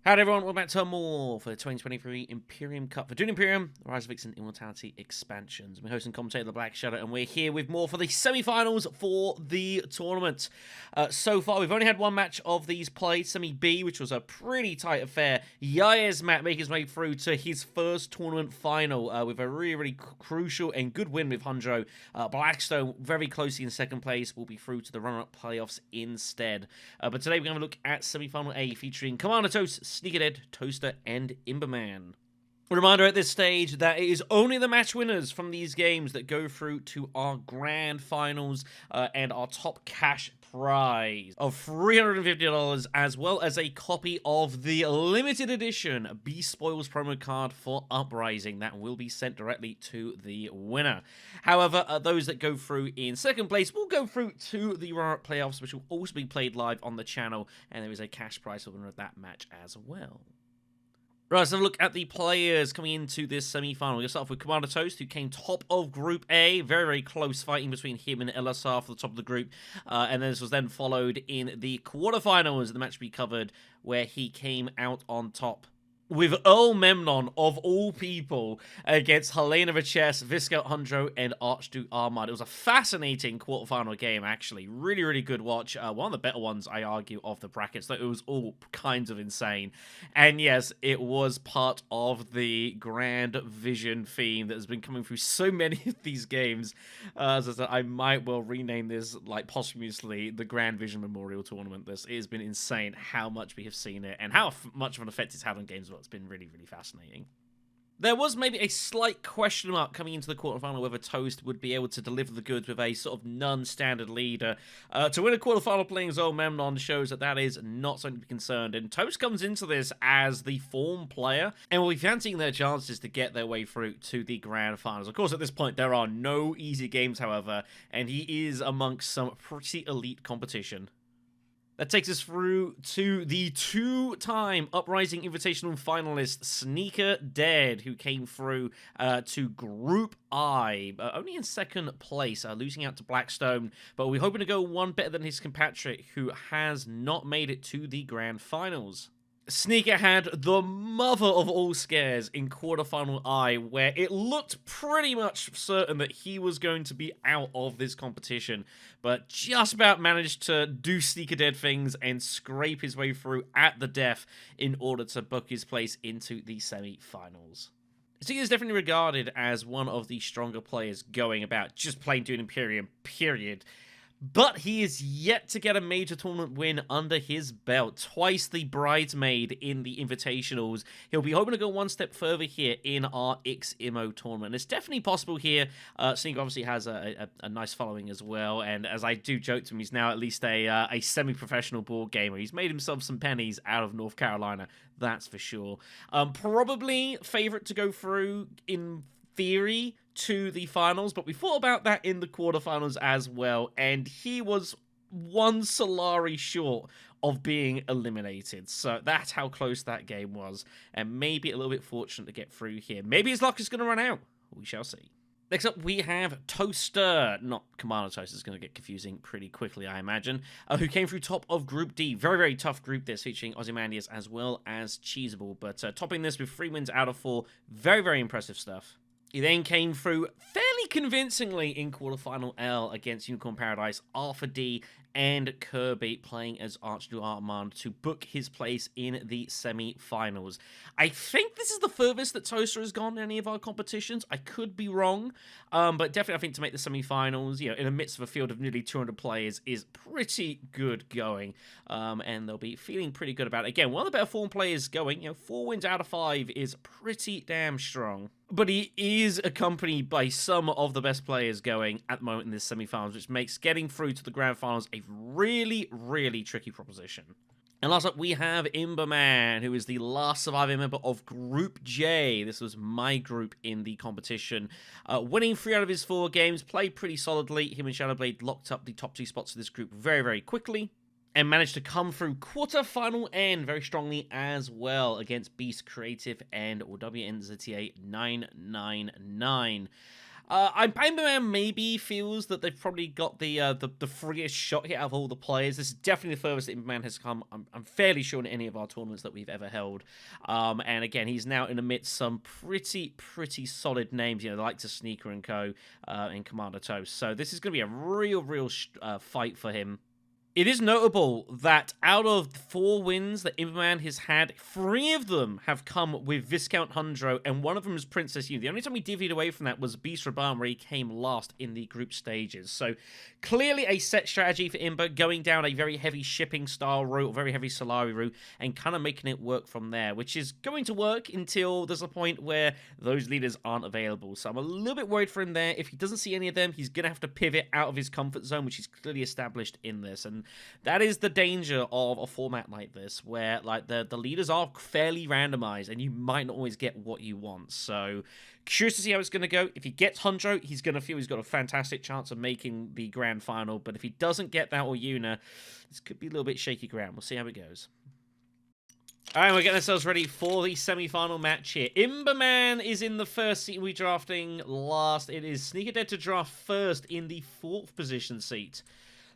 Howdy everyone, welcome back to more for the 2023 Imperium Cup for Dune Imperium, Rise of Vixen Immortality expansions. We're hosting commentator the BlackShadow, and we're here with more for the semi-finals for the tournament. So far, we've only had one match of these played, Semi-B, which was a pretty tight affair. Yair's Matt making his way through to his first tournament final with a really crucial and good win with Hundro. BlackShadow very closely in second place, will be through to the runner-up playoffs instead. But today we're going to look at semi-final A featuring CommanderToast, SneakerDead, Toaster, and Imbaman. A reminder at this stage that it is only the match winners from these games that go through to our grand finals and our top cash prize of $350, as well as a copy of the limited edition Beast Spoils promo card for Uprising that will be sent directly to the winner. However, those that go through in second place will go through to the runner-up playoffs, which will also be played live on the channel, and there is a cash prize for the winner of that match as well. Right, let's have a look at the players coming into this semi-final. We'll start off with CommanderToast, who came top of Group A. Very close fighting between him and LSR for the top of the group. And this was then followed in the quarterfinals, the match we covered, where he came out on top with Earl Memnon, of all people, against Helena Viches, Viscout Hundro, and Archduke Armad. It was a fascinating quarterfinal game, actually. Really good watch. One of the better ones, I argue, of the brackets. Though it was all kinds of insane. And yes, it was part of the Grand Vision theme that has been coming through so many of these games. As I said, I might well rename this, like, posthumously, the Grand Vision Memorial Tournament. It has been insane how much we have seen it, and how much of an effect it's had on games. It's been really fascinating. There was maybe a slight question mark coming into the quarterfinal whether Toast would be able to deliver the goods with a sort of non-standard leader. To win a quarterfinal playing Zol Memnon shows that is not something to be concerned, and Toast comes into this as the form player and will be fancying their chances to get their way through to the grand finals. Of course, at this point, there are no easy games, however, and he is amongst some pretty elite competition. That takes us through to the two-time Uprising Invitational finalist, SneakerDead, who came through to Group I, only in second place, losing out to Blackstone, but we're hoping to go one better than his compatriot, who has not made it to the grand finals. Sneaker had the mother of all scares in quarterfinal I, where it looked pretty much certain that he was going to be out of this competition, but just about managed to do SneakerDead things and scrape his way through at the death in order to book his place into the semi-finals. Sneaker is definitely regarded as one of the stronger players going about, just playing Dune Imperium, period. But he is yet to get a major tournament win under his belt. Twice the bridesmaid in the Invitationals. He'll be hoping to go one step further here in our X-Immo tournament. It's definitely possible here. Sneaker obviously has a nice following as well. And as I do joke to him, he's now at least a semi-professional board gamer. He's made himself some pennies out of North Carolina. That's for sure. Probably favorite to go through in theory to the finals, but we thought about that in the quarterfinals as well, and he was one Solari short of being eliminated. So that's how close that game was, and maybe a little bit fortunate to get through here. Maybe his luck is going to run out. We shall see. Next up, we have Toaster, not CommanderToast, is going to get confusing pretty quickly, I imagine, who came through top of Group D. Very tough group this, featuring Ozymandias as well as Cheesable, but topping this with 3 wins out of 4. Very impressive stuff. He then came through fairly convincingly in quarterfinal L against Unicorn Paradise, Arthur D, and Kirby playing as Archduke Armand to book his place in the semi-finals. I think this is the furthest that Toaster has gone in any of our competitions. I could be wrong, but definitely I think to make the semi-finals, you know, in the midst of a field of nearly 200 players is pretty good going, and they'll be feeling pretty good about it. Again, one of the better form players going, you know, 4 wins out of 5 is pretty damn strong. But he is accompanied by some of the best players going at the moment in this semi-finals, which makes getting through to the grand finals a really tricky proposition. And last up, we have Imbaman, who is the last surviving member of Group J. This was my group in the competition. Winning 3 out of his 4 games, played pretty solidly. Him and Shadowblade locked up the top 2 spots of this group very quickly, and managed to come through quarterfinal N very strongly as well against Beast Creative and WNZTA 999. Imbaman maybe feels that they've probably got the freest shot here out of all the players. This is definitely the furthest that Imbaman has come. I'm fairly sure in any of our tournaments that we've ever held. And again, he's now in amidst some pretty solid names. You know, the likes of Sneaker and Co. In CommanderToast. So this is going to be a real fight for him. It is notable that out of the 4 wins that Imbaman has had, 3 of them have come with Viscount Hundro, and one of them is Princess Yu. The only time we divvied away from that was Beast Raban, where he came last in the group stages. So, clearly a set strategy for Imba, going down a very heavy shipping style route, or very heavy Solari route, and kind of making it work from there, which is going to work until there's a point where those leaders aren't available. So I'm a little bit worried for him there. If he doesn't see any of them, he's going to have to pivot out of his comfort zone, which he's clearly established in this, and that is the danger of a format like this, where like the leaders are fairly randomized, and you might not always get what you want. So, curious to see how it's going to go. If he gets Hundro, he's going to feel he's got a fantastic chance of making the grand final. But if he doesn't get that or Yuna, this could be a little bit shaky ground. We'll see how it goes. All right, we're getting ourselves ready for the semi-final match here. Imbaman is in the first seat. We're drafting last. It is SneakerDead to draft first in the 4th position seat.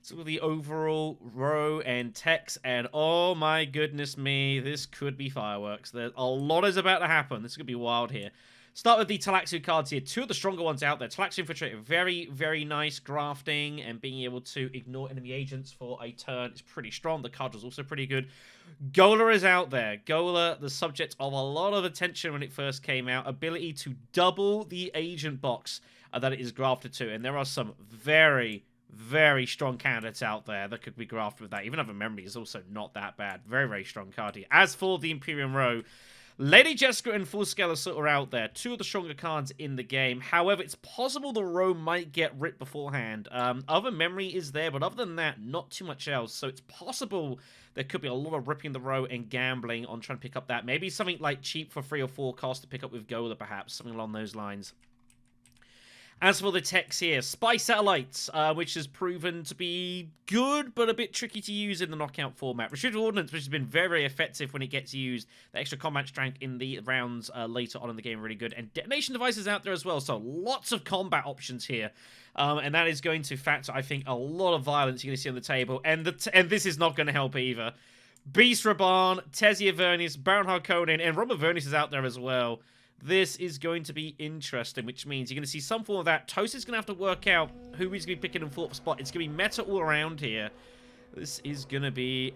So the overall row and text, and oh my goodness me, this could be fireworks. A lot is about to happen. This is going to be wild here. Start with the Talaxu cards here. 2 of the stronger ones out there. Talaxu Infiltrator, very nice grafting, and being able to ignore enemy agents for a turn is pretty strong. The card was also pretty good. Gola is out there. Gola, the subject of a lot of attention when it first came out. Ability to double the agent box that it is grafted to, and there are some very strong candidates out there that could be grafted with that. Even Other Memory is also not that bad. Very strong card here. As for the Imperium row, Lady Jessica and Full Scale Assault are out there. 2 of the stronger cards in the game. However, it's possible the row might get ripped beforehand. Other Memory is there, but other than that, not too much else. So it's possible there could be a lot of ripping the row and gambling on trying to pick up that. Maybe something like cheap for 3 or 4 cost to pick up with Gola, perhaps. Something along those lines. As for the techs here, Spy Satellites, which has proven to be good, but a bit tricky to use in the knockout format. Restricted Ordnance, which has been very effective when it gets used. The extra combat strength in the rounds later on in the game, really good. And Detonation Devices out there as well, so lots of combat options here. And that is going to factor, I think, a lot of violence you're going to see on the table. And this is not going to help either. Beast Raban, Tessia Vernius, Baron Harkonnen, and Robert Vernius is out there as well. This is going to be interesting, which means you're going to see some form of that. Toast is going to have to work out who he's going to be picking in 4th spot. It's going to be meta all around here. This is going to be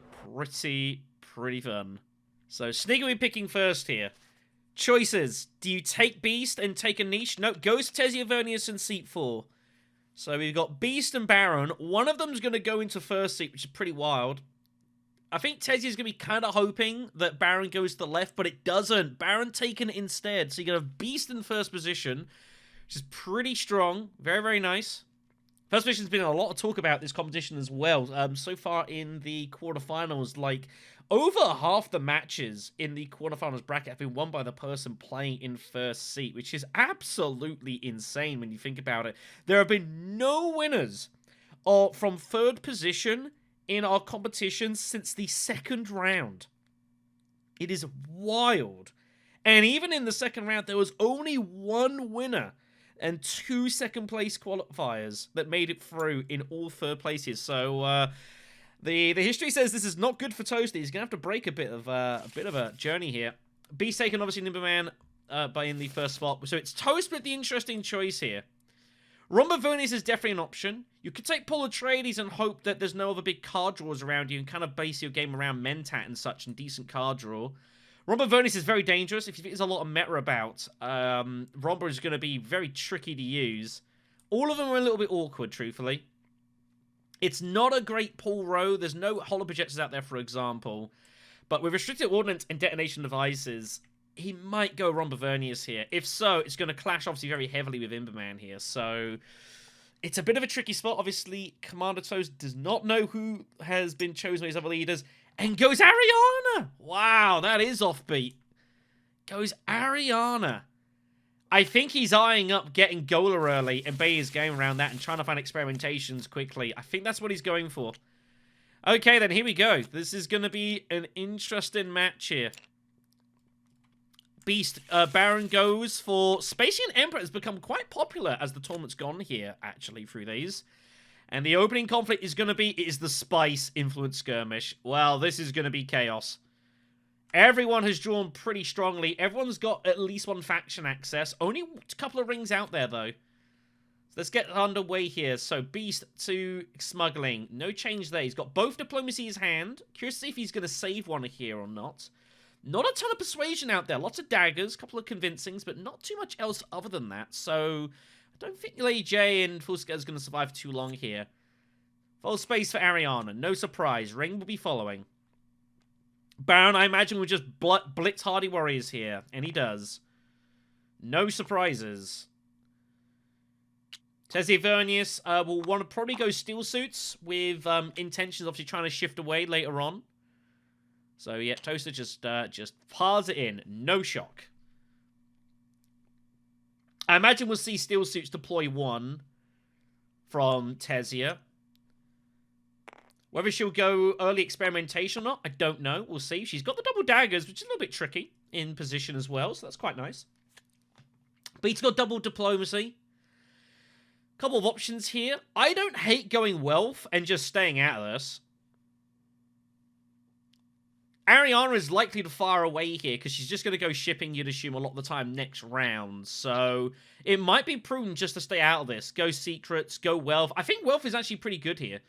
pretty fun. So, Sneaker will be picking first here. Choices. Do you take Beast and take a niche? No, goes Tessia Vernius in seat 4. So, we've got Beast and Baron. One of them's going to go into first seat, which is pretty wild. I think Tessia's going to be kind of hoping that Baron goes to the left, but it doesn't. Baron taken it instead. So you're going to have Beast in first position, which is pretty strong. Very nice. First position's been a lot of talk about this competition as well. So far in the quarterfinals, like, over half the matches in the quarterfinals bracket have been won by the person playing in first seat, which is absolutely insane when you think about it. There have been no winners from 3rd position in our competition since the 2nd round. It is wild. And even in the 2nd round, there was only 1 winner and 2 second-place qualifiers that made it through in all 3rd places. So the history says this is not good for Toasty. He's gonna have to break a bit of a journey here. Beast taken obviously Imbaman by in the 1st spot. So it's Toast with the interesting choice here. Romba Vernius is definitely an option. You could take Paul Atreides and hope that there's no other big card draws around you and kind of base your game around Mentat and such and decent card draw. Romba Vernius is very dangerous. If there's a lot of meta about, Romba is going to be very tricky to use. All of them are a little bit awkward, truthfully. It's not a great pull row. There's no holo projectors out there, for example. But with Restricted Ordnance and Detonation Devices, he might go Romba Vernius here. If so, it's going to clash obviously very heavily with Imbaman here. So it's a bit of a tricky spot. Obviously, CommanderToast does not know who has been chosen by his other leaders. And goes Ariana! Wow, that is offbeat. Goes Ariana. I think he's eyeing up getting Gola early and baiting his game around that and trying to find experimentations quickly. I think that's what he's going for. Okay, then here we go. This is going to be an interesting match here. Beast Baron goes for Spacian Emperor. Has become quite popular as the tournament's gone here, actually, through these. And the opening conflict is going to be, it is the Spice Influence Skirmish. Well, this is going to be chaos. Everyone has drawn pretty strongly. Everyone's got at least one faction access. Only a couple of rings out there, though. So let's get underway here. So, Beast to Smuggling. No change there. He's got both Diplomacy in his hand. Curious to see if he's going to save one here or not. Not a ton of Persuasion out there. Lots of daggers, a couple of convincings, but not too much else other than that. So, I don't think Lady J and Full Scale is going to survive too long here. Full space for Ariana. No surprise. Ring will be following. Baron, I imagine, will just blitz Hardy Warriors here. And he does. No surprises. Tessie Vernius will want to probably go Steel Suits with intentions obviously trying to shift away later on. So, yeah, Toaster just piles it in. No shock. I imagine we'll see Steel Suits deploy one from Tessia. Whether she'll go early experimentation or not, I don't know. We'll see. She's got the double daggers, which is a little bit tricky in position as well, so that's quite nice. But he's got double diplomacy. Couple of options here. I don't hate going wealth and just staying out of this. Ariana is likely to fire away here because she's just going to go shipping, you'd assume, a lot of the time next round. So it might be prudent just to stay out of this. Go secrets, go wealth. I think wealth is actually pretty good here.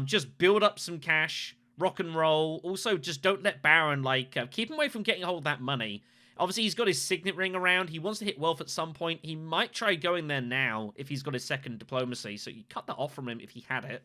Just build up some cash, rock and roll. Also, just don't let Baron, keep him away from getting a hold of that money. Obviously, he's got his signet ring around. He wants to hit wealth at some point. He might try going there now if he's got his second diplomacy. So you cut that off from him if he had it.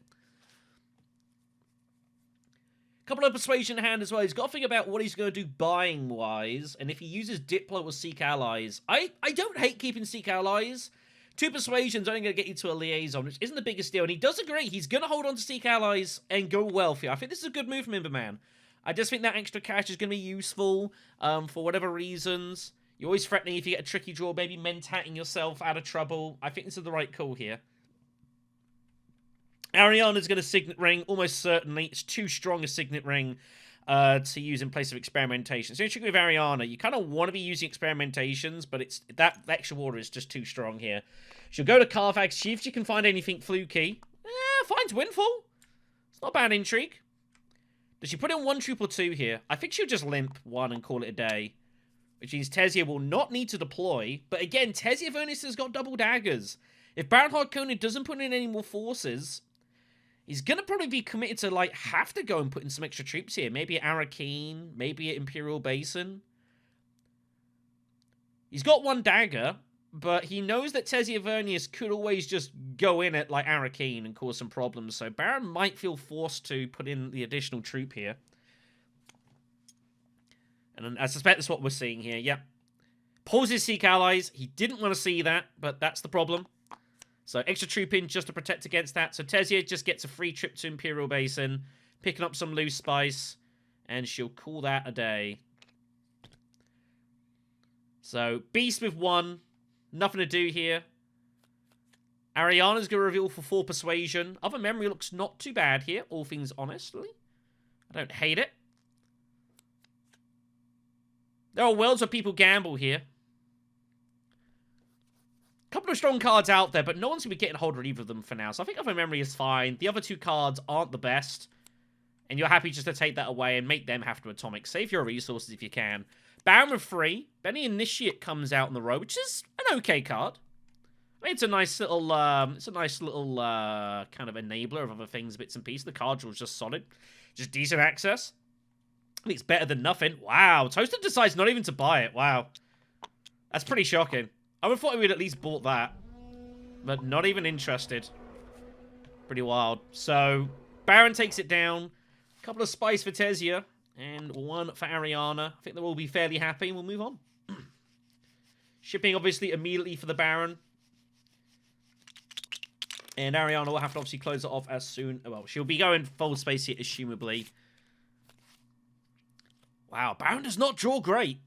Couple of persuasion in hand as well. He's got to think about what he's going to do buying-wise. And if he uses Diplo or Seek Allies. I don't hate keeping Seek Allies. 2 persuasion's only going to get you to a liaison, which isn't the biggest deal. And he does agree. He's going to hold on to Seek Allies and go wealthy. I think this is a good move from Imbaman. I just think that extra cash is going to be useful for whatever reasons. You're always threatening if you get a tricky draw, maybe mentatting yourself out of trouble. I think this is the right call here. Ariana's going to Signet Ring, almost certainly. It's too strong a Signet Ring to use in place of experimentation. So, with Ariana, you kind of want to be using experimentations, but it's that extra water is just too strong here. She'll go to Carfax, see if she can find anything fluky. Finds Windfall. It's not a bad intrigue. Does she put in 1 triple 2 here? I think she'll just limp 1 and call it a day. Which means Tessia will not need to deploy. But again, Tessia Vernis has got double daggers. If Baron Harkonnen doesn't put in any more forces, he's going to probably be committed to, have to go and put in some extra troops here. Maybe at Arrakis, maybe at Imperial Basin. He's got 1 dagger, but he knows that Tessia Vernius could always just go in at, Arrakis and cause some problems. So Baron might feel forced to put in the additional troop here. And I suspect that's what we're seeing here. Yep. Pulls his Seek Allies. He didn't want to see that, but that's the problem. So extra troop in just to protect against that. So Tessia just gets a free trip to Imperial Basin, picking up some loose spice, and she'll call that a day. So Beast with 1. Nothing to do here. Ariana's going to reveal for 4 persuasion. Other memory looks not too bad here, all things honestly. I don't hate it. There are worlds where people gamble here. Couple of strong cards out there, but no one's going to be getting hold of either of them for now. So I think other memory is fine. The other 2 cards aren't the best. And you're happy just to take that away and make them have to atomic. Save your resources if you can. Baron with 3. Benny Initiate comes out in the row, which is an okay card. I mean, it's a nice little, kind of enabler of other things, bits and pieces. The card draw is just solid. Just decent access. I think it's better than nothing. Wow. Toaster decides not even to buy it. Wow. That's pretty shocking. I would have thought he would at least bought that. But not even interested. Pretty wild. So, Baron takes it down. A couple of spice for Tessia. And 1 for Ariana. I think they'll all be fairly happy. And we'll move on. Shipping, obviously, immediately for the Baron. And Ariana will have to obviously close it off as soon. Well, she'll be going full space here, assumably. Wow, Baron does not draw great.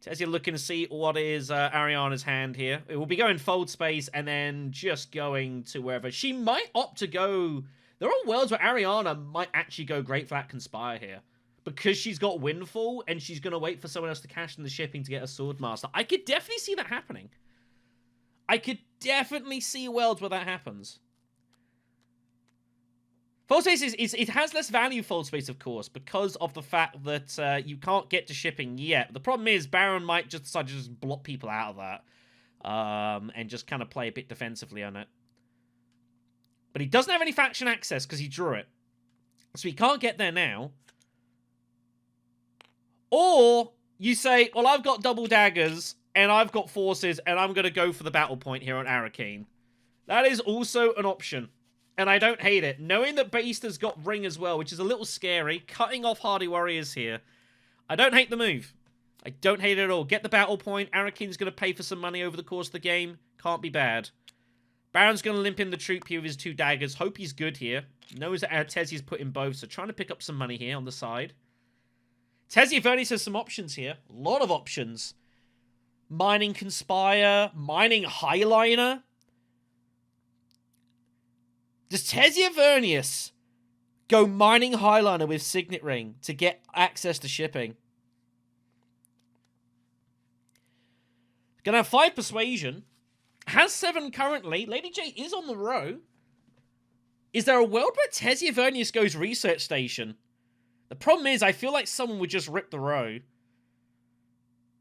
Tessia looking to see what is Ariana's hand here. It will be going fold space and then just going to wherever. She might opt to go... There are worlds where Ariana might actually go great for that Conspire here. because she's got Windfall and she's going to wait for someone else to cash in the shipping to get a Swordmaster. I could definitely see that happening. I could definitely see worlds where that happens. Fold space it has less value, fold space, of course, because of the fact that you can't get to shipping yet. The problem is Baron might just decide to just block people out of that and just kind of play a bit defensively on it. But he doesn't have any faction access because he drew it. So he can't get there now. Or you say, well, I've got double daggers and I've got forces and I'm going to go for the battle point here on Arrakis. That is also an option. And I don't hate it. Knowing that Beast has got Ring as well, which is a little scary. Cutting off Hardy Warriors here. I don't hate the move. I don't hate it at all. Get the battle point. Arrakin's going to pay for some money over the course of the game. Can't be bad. Baron's going to limp in the troop here with his 2 daggers. Hope he's good here. Knows that Tezia's put in both, so trying to pick up some money here on the side. Tezia Vernius has some options here. A lot of options. Mining Conspire. Mining Highliner. Does Tezia Vernius go mining Highliner with Signet Ring to get access to shipping? Gonna have 5 Persuasion. Has 7 currently. Lady J is on the row. Is there a world where Tezia Vernius goes Research Station? The problem is, I feel like someone would just rip the row.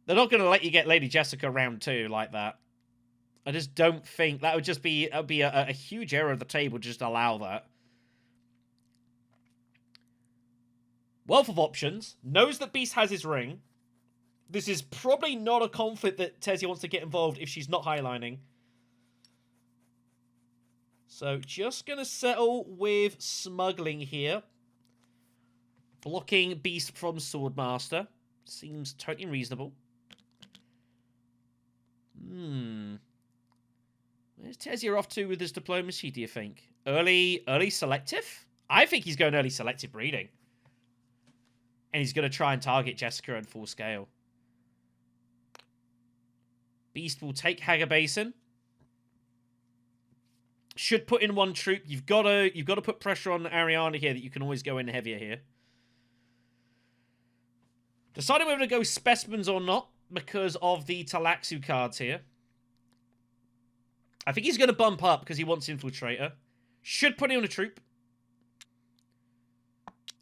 They're not going to let you get Lady Jessica round 2 like that. I just don't think that would just be a huge error of the table to just allow that. Wealth of options. Knows that Beast has his ring. This is probably not a conflict that Tezia wants to get involved if she's not highlining. So just going to settle with smuggling here. Blocking Beast from Swordmaster. Seems totally reasonable. Where's Tezia off to with his diplomacy, do you think? Early selective? I think he's going early selective breeding. And he's going to try and target Jessica at full scale. Beast will take Hagar Basin. Should put in 1 troop. You've got to put pressure on Ariana here that you can always go in heavier here. Deciding whether to go specimens or not because of the Talaxu cards here. I think he's going to bump up because he wants Infiltrator. Should put him on a troop.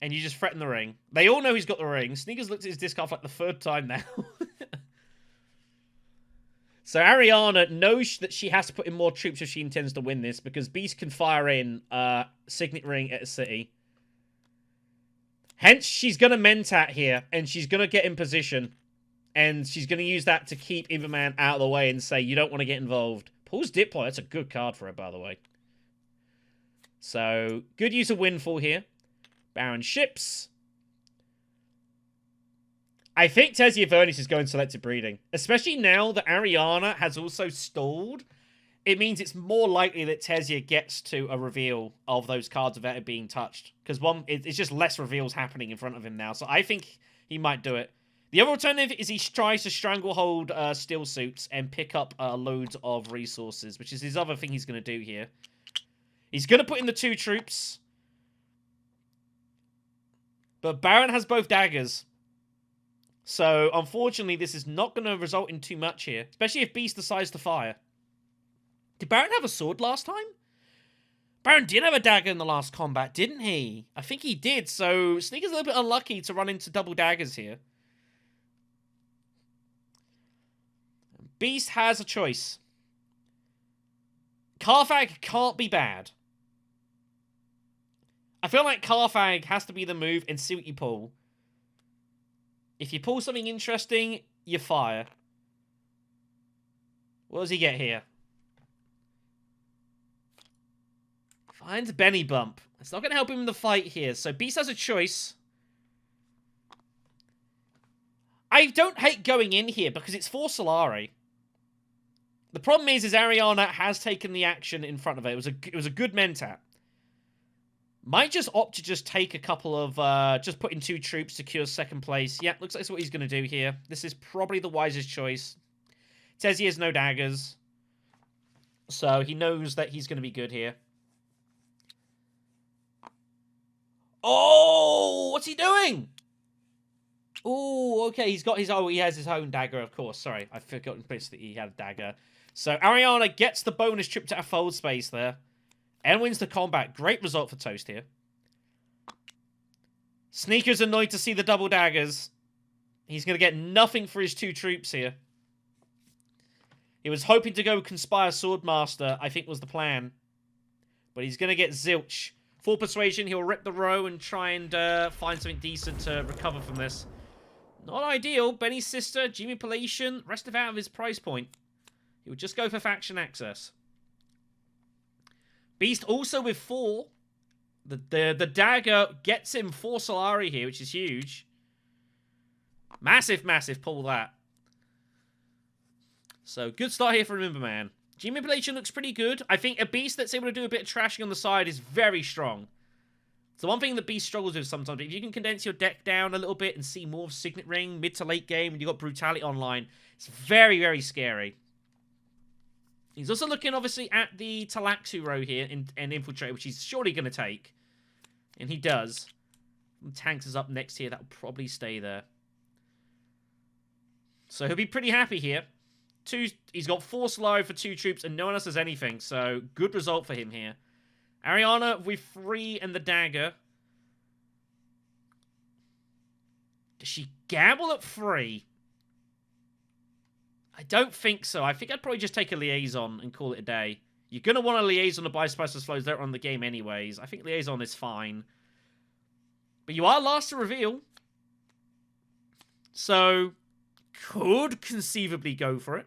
And you just threaten the ring. They all know he's got the ring. Sneakers looked at his discard for like the 3rd time now. So Ariana knows that she has to put in more troops if she intends to win this, because Beast can fire in Signet Ring at a city. Hence, she's going to Mentat here, and she's going to get in position. And she's going to use that to keep Imbaman out of the way and say, you don't want to get involved. Pulls Diploid. That's a good card for her, by the way. So, good use of Windfall here. Baron ships. I think Tezia Vernius is going selective breeding. Especially now that Ariana has also stalled. It means it's more likely that Tezia gets to a reveal of those cards without it being touched. Because it's just less reveals happening in front of him now. So I think he might do it. The other alternative is he tries to stranglehold Steel Suits and pick up loads of resources, which is his other thing he's going to do here. He's going to put in the 2 troops. But Baron has both daggers. So, unfortunately, this is not going to result in too much here. Especially if Beast decides to fire. Did Baron have a sword last time? Baron did have a dagger in the last combat, didn't he? I think he did, so Sneaker's a little bit unlucky to run into double daggers here. Beast has a choice. Carthag can't be bad. I feel like Carthag has to be the move and see what you pull. If you pull something interesting, you fire. What does he get here? Finds Benny Bump. It's not going to help him in the fight here. So Beast has a choice. I don't hate going in here because it's for Solari. The problem is Ariana has taken the action in front of it. It was a good Mentat. Might just opt to just take a couple of, just put in 2 troops, secure 2nd place. Yeah, looks like that's what he's going to do here. This is probably the wisest choice. Tezia has no daggers. So he knows that he's going to be good here. Oh, what's he doing? Oh, okay. He's got his... Oh, he has his own dagger, of course. Sorry, I forgot implicitly he had a dagger. So Ariana gets the bonus trip to a fold space there. And wins the combat. Great result for Toast here. Sneaker's annoyed to see the double daggers. He's going to get nothing for his 2 troops here. He was hoping to go Conspire Swordmaster, I think was the plan. But he's going to get zilch. Full Persuasion, he'll rip the row and try and find something decent to recover from this. Not ideal. Benny's sister, Manipulation, rest of out of his price point. He would just go for faction access. Beast also with 4. The dagger gets him 4 Solari here, which is huge. Massive, massive pull that. So, good start here from Imbaman. Manipulation looks pretty good. I think a Beast that's able to do a bit of trashing on the side is very strong. It's the one thing that Beast struggles with sometimes. If you can condense your deck down a little bit and see more of Signet Ring mid to late game when you've got Brutality online, it's very, very scary. He's also looking, obviously, at the Talaxu row here and Infiltrate, which he's surely going to take. And he does. Tanks is up next here. That'll probably stay there. So he'll be pretty happy here. He's got 4 Solari for 2 troops, and no one else has anything. So, good result for him here. Ariana with 3 and the dagger. Does she gamble at 3? I don't think so. I think I'd probably just take a Liaison and call it a day. You're going to want a Liaison to buy Spiceless Flows later on in the game anyways. I think Liaison is fine. But you are last to reveal. So, could conceivably go for it.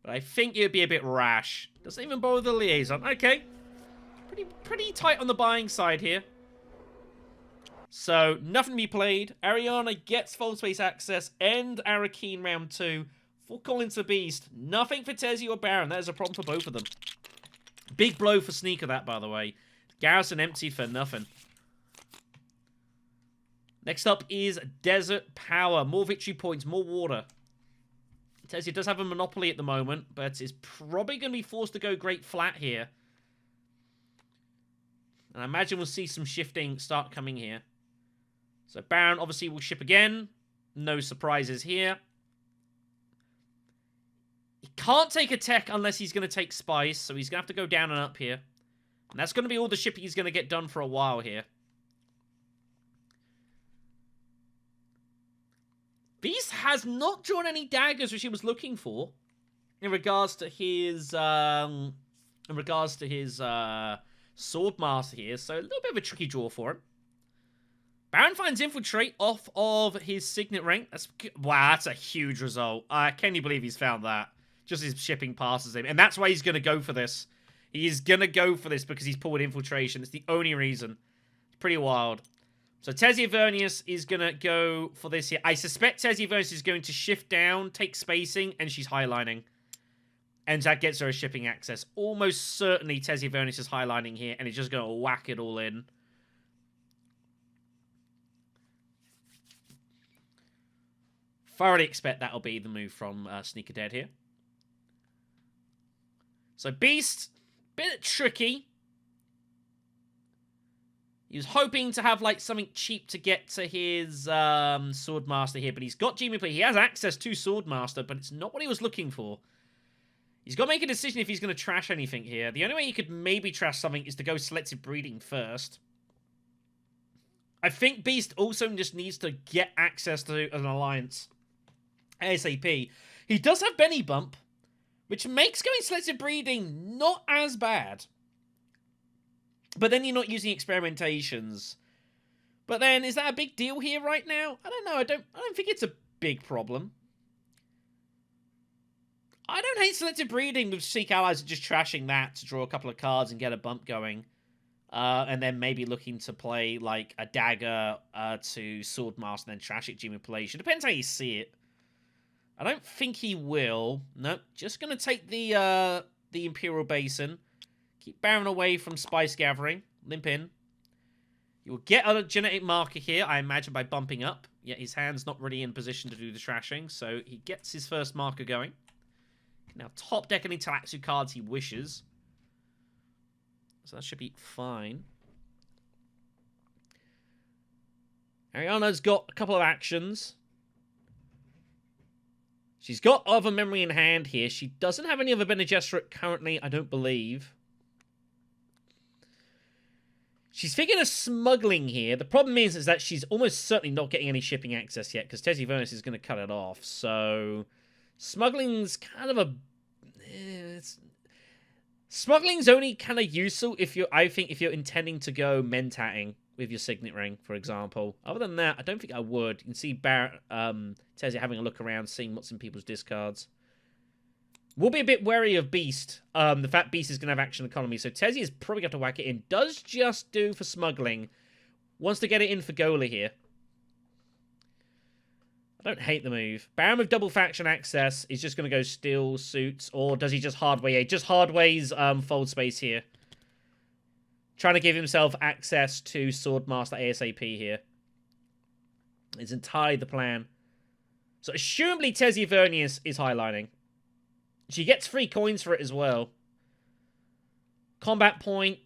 But I think it would be a bit rash. Doesn't even bother the Liaison. Okay. Pretty tight on the buying side here. So, nothing to be played. Ariana gets Fold Space access and Arrakeen round 2. For Collins the Beast. Nothing for Tezzy or Baron. That is a problem for both of them. Big blow for Sneaker, that, by the way. Garrison emptied for nothing. Next up is Desert Power. More victory points, more water. Tezzy does have a monopoly at the moment, but is probably going to be forced to go Great Flat here. And I imagine we'll see some shifting start coming here. So Baron obviously will ship again. No surprises here. He can't take a tech unless he's going to take Spice, so he's going to have to go down and up here. And that's going to be all the shipping he's going to get done for a while here. Beast has not drawn any daggers, which he was looking for, in regards to his Swordmaster here. So a little bit of a tricky draw for him. Baron finds Infiltrate off of his Signet Ring. Wow, that's a huge result. Can you believe he's found that? Just his shipping passes him, and that's why he's going to go for this. He is going to go for this because he's pulled Infiltration. It's the only reason. It's pretty wild. So Tezzy Avernius is going to go for this here. I suspect Tezzy Avernius is going to shift down, take spacing, and she's highlining. And that gets her a shipping access. Almost certainly Tezzy Avernius is highlining here, and it's just going to whack it all in. Thoroughly expect that'll be the move from SneakerDead here. So Beast, bit tricky. He was hoping to have, like, something cheap to get to his Swordmaster here, but he's got Play. He has access to Swordmaster, but it's not what he was looking for. He's got to make a decision if he's going to trash anything here. The only way he could maybe trash something is to go Selective Breeding first. I think Beast also just needs to get access to an alliance ASAP. He does have Benny Bump, which makes going Selective Breeding not as bad. But then you're not using experimentations. But then, is that a big deal here right now? I don't know. I don't think it's a big problem. I don't hate Selective Breeding with Seek Allies and just trashing that to draw a couple of cards and get a bump going. And then maybe looking to play, like, a dagger to Swordmaster and then trash it Manipulation. Depends how you see it. I don't think he will. Nope. Just going to take the Imperial Basin. Keep Baron away from Spice Gathering. Limp in. You will get a genetic marker here, I imagine, by bumping up. Yet his hand's not really in position to do the trashing, so he gets his first marker going. Now top deck any Talaxu cards he wishes. So that should be fine. Ariana's got a couple of actions. She's got other memory in hand here. She doesn't have any other Bene Gesserit currently, I don't believe. She's thinking of smuggling here. The problem is that she's almost certainly not getting any shipping access yet, because Tessie Vernus is going to cut it off. So, smuggling's kind of a... Smuggling's only kind of useful if you're, I think, if you're intending to go mentatting with your signet ring, for example. Other than that, I don't think I would. You can see Tessie having a look around, seeing what's in people's discards. We'll be a bit wary of Beast. The fact Beast is going to have action economy, so Tessie is probably going to whack it in. Does just do for smuggling. Wants to get it in for Gola here. I don't hate the move. Baron with double faction access is just going to go steal suits, or does he just hardway? Yeah, just hardways fold space here. Trying to give himself access to Swordmaster ASAP here. It's entirely the plan. So, assumably Tessie Vernius is highlining. She gets 3 coins for it as well. Combat point.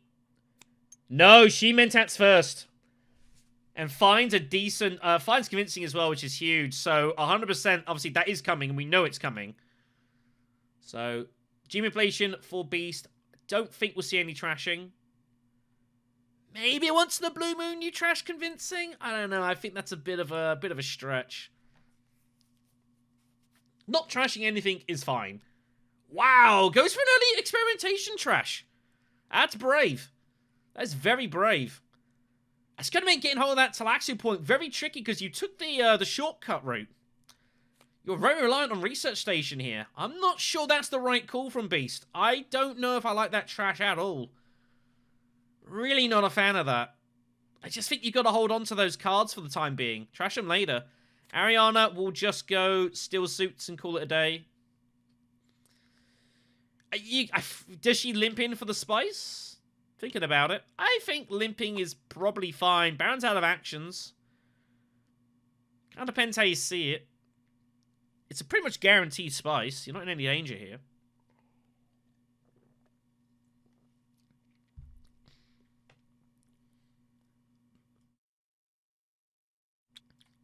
No, she mentats first. And finds a decent... finds convincing as well, which is huge. So, 100%, obviously, that is coming, and we know it's coming. So, G-Manipulation for Beast. Don't think we'll see any trashing. Maybe once in the Blue Moon you trash convincing? I don't know. I think that's a bit of a stretch. Not trashing anything is fine. Wow, goes for an early experimentation trash. That's brave. That's very brave. It's going to make getting hold of that Talaxu point very tricky because you took the shortcut route. You're very reliant on Research Station here. I'm not sure that's the right call from Beast. I don't know if I like that trash at all. Really not a fan of that. I just think you've got to hold on to those cards for the time being. Trash them later. Ariana will just go steal suits and call it a day. Does she limp in for the spice? Thinking about it. I think limping is probably fine. Baron's out of actions. Kind of depends how you see it. It's a pretty much guaranteed spice. You're not in any danger here.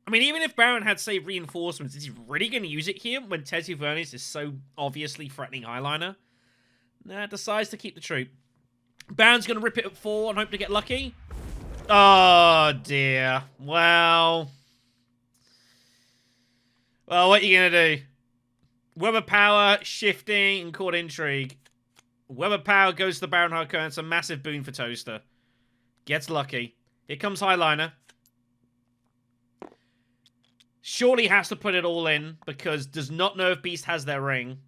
I mean, even if Baron had, say, reinforcements, is he really going to use it here when Tessie Vernius is so obviously threatening Highliner? Nah, decides to keep the troop. Baron's going to rip it at 4 and hope to get lucky. Oh, dear. Well, what are you going to do? Weather Power, Shifting, and Court Intrigue. Weather Power goes to the Baron Harkonnen. It's a massive boon for Toaster. Gets lucky. Here comes Highliner. Surely has to put it all in, because does not know if Beast has their ring.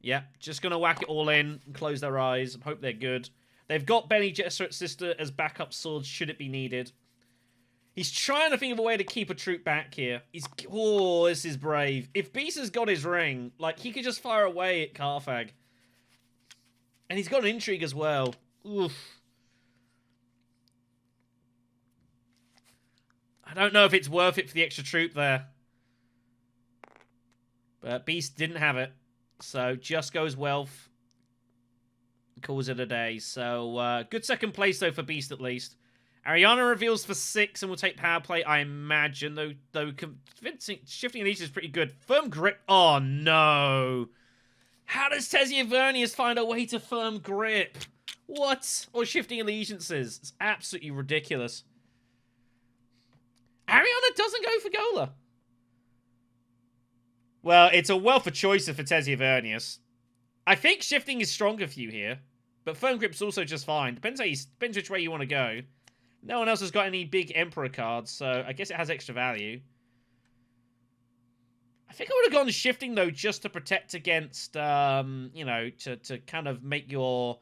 Yeah, just going to whack it all in and close their eyes and hope they're good. They've got Bene Gesserit's sister as backup swords should it be needed. He's trying to think of a way to keep a troop back here. Oh, this is brave. If Beast has got his ring, like, he could just fire away at Carthag. And he's got an intrigue as well. Oof. I don't know if it's worth it for the extra troop there. But Beast didn't have it. So, just goes wealth. Calls it a day. So, good second place, though, for Beast, at least. Ariana reveals for 6 and will take power play, I imagine. Though convincing, Shifting Allegiance is pretty good. Firm grip. Oh, no. How does Tessie Vernius find a way to firm grip? What? Or Shifting Allegiances? It's absolutely ridiculous. Ariana doesn't go for Gola. Well, it's a wealth of choices for Tessie Vernius. I think Shifting is stronger for you here. But Firm Grip's also just fine. Depends which way you want to go. No one else has got any big Emperor cards, so I guess it has extra value. I think I would have gone Shifting, though, just to protect against, you know, to kind of make your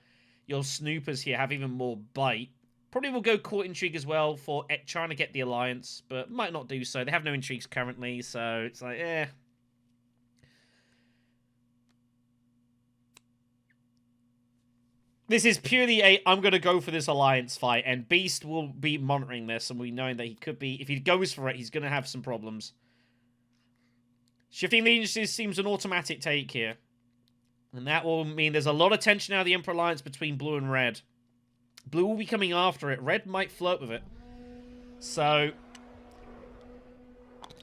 snoopers here have even more bite. Probably will go Court Intrigue as well for trying to get the Alliance, but might not do so. They have no intrigues currently, so it's like, eh. This is purely a, I'm going to go for this Alliance fight, and Beast will be monitoring this, and we know that he could be, if he goes for it, he's going to have some problems. Shifting Allegiances seems an automatic take here. And that will mean there's a lot of tension out of the Emperor Alliance between blue and red. Blue will be coming after it. Red might flirt with it. So,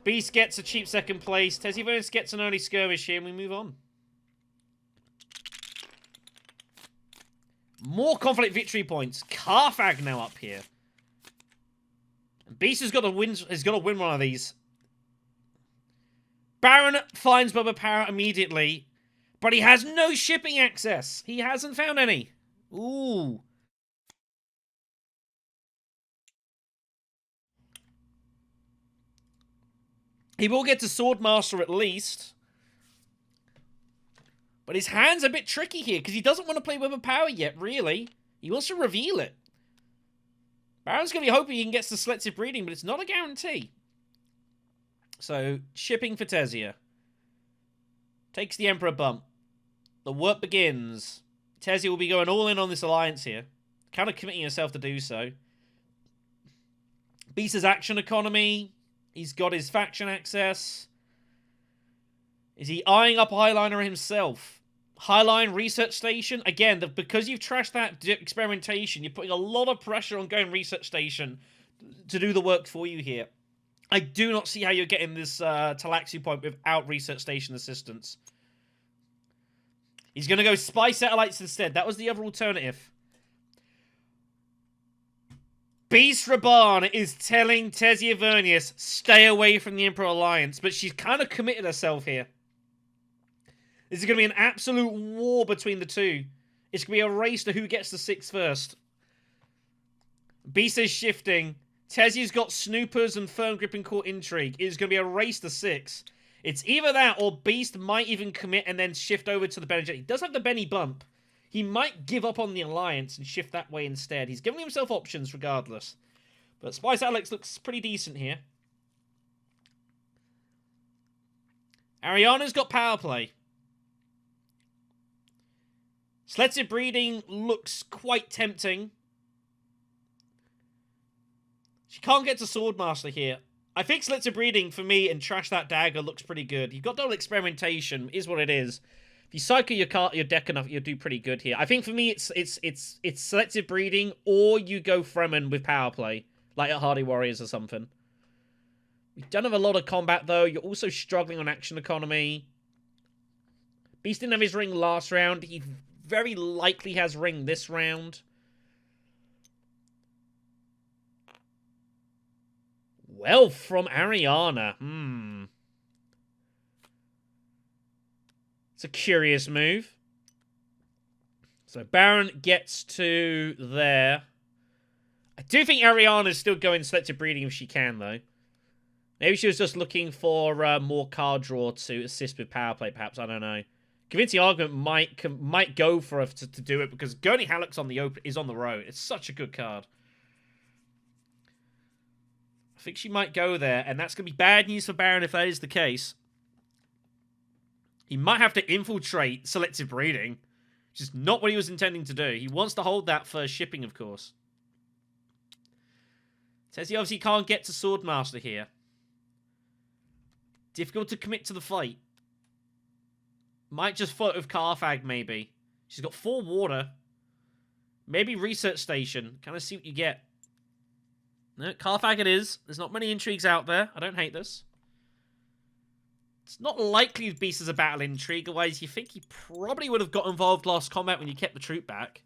Beast gets a cheap second place. Tessie gets an early skirmish here, and we move on. More conflict victory points. Carfag now up here. Beast has got to win one of these. Baron finds Bubba Power immediately, but he has no shipping access. He hasn't found any. Ooh. He will get to Swordmaster at least. But his hand's a bit tricky here, because he doesn't want to play Bubba Power yet, really. He wants to reveal it. Baron's going to be hoping he can get to selective breeding, but it's not a guarantee. So, shipping for Tessia. Takes the Emperor bump. The work begins. Tessia will be going all in on this alliance here. Kind of committing herself to do so. Beast's action economy. He's got his faction access. Is he eyeing up Highliner himself? Highline Research Station. Again, because you've trashed that experimentation, you're putting a lot of pressure on going Research Station to do the work for you here. I do not see how you're getting this Talaxi point without Research Station assistance. He's going to go Spy Satellites instead. That was the other alternative. Beast Raban is telling Tessia Vernius, stay away from the Emperor Alliance, but she's kind of committed herself here. This is going to be an absolute war between the two. It's going to be a race to who gets the 6 first. Beast is shifting. Tessia's got Snoopers and Firm Grip and Court Intrigue. It's going to be a race to 6. It's either that or Beast might even commit and then shift over to the Bene Gesserit. He does have the Benny bump. He might give up on the Alliance and shift that way instead. He's giving himself options regardless. But Spice Alex looks pretty decent here. Ariana's got power play. Selective breeding looks quite tempting. She can't get to Swordmaster here. I think selective breeding for me and trash that dagger looks pretty good. You've got double experimentation, is what it is. If you cycle your deck enough, you'll do pretty good here. I think for me, it's selective breeding, or you go Fremen with power play, like at Hardy Warriors or something. You don't have a lot of combat though. You're also struggling on action economy. Beast didn't have his ring last round. He very likely has ring this round. Wealth from Ariana. It's a curious move. So Baron gets to there. I do think Ariana's still going selective breeding if she can, though. Maybe she was just looking for more card draw to assist with power play, perhaps. I don't know. Convincing argument might go for her to do it because Gurney Halleck's on the open is on the road. It's such a good card. I think she might go there, and that's going to be bad news for Baron if that is the case. He might have to infiltrate selective breeding, which is not what he was intending to do. He wants to hold that for shipping, of course. Tessie obviously can't get to Swordmaster here. Difficult to commit to the fight. Might just fight with Carfag, maybe. She's got 4 water. Maybe Research Station. Kind of see what you get. No, Carfag it is. There's not many intrigues out there. I don't hate this. It's not likely Beast is a battle intrigue, otherwise you think he probably would have got involved last combat when you kept the troop back.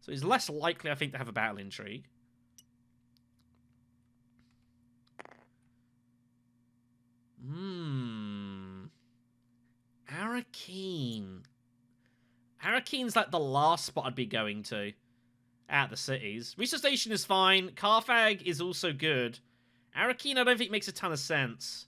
So he's less likely, I think, to have a battle intrigue. Arrakeen. Arrakeen's like the last spot I'd be going to. At the cities. Research Station is fine. Carfag is also good. Arrakeen I don't think makes a ton of sense.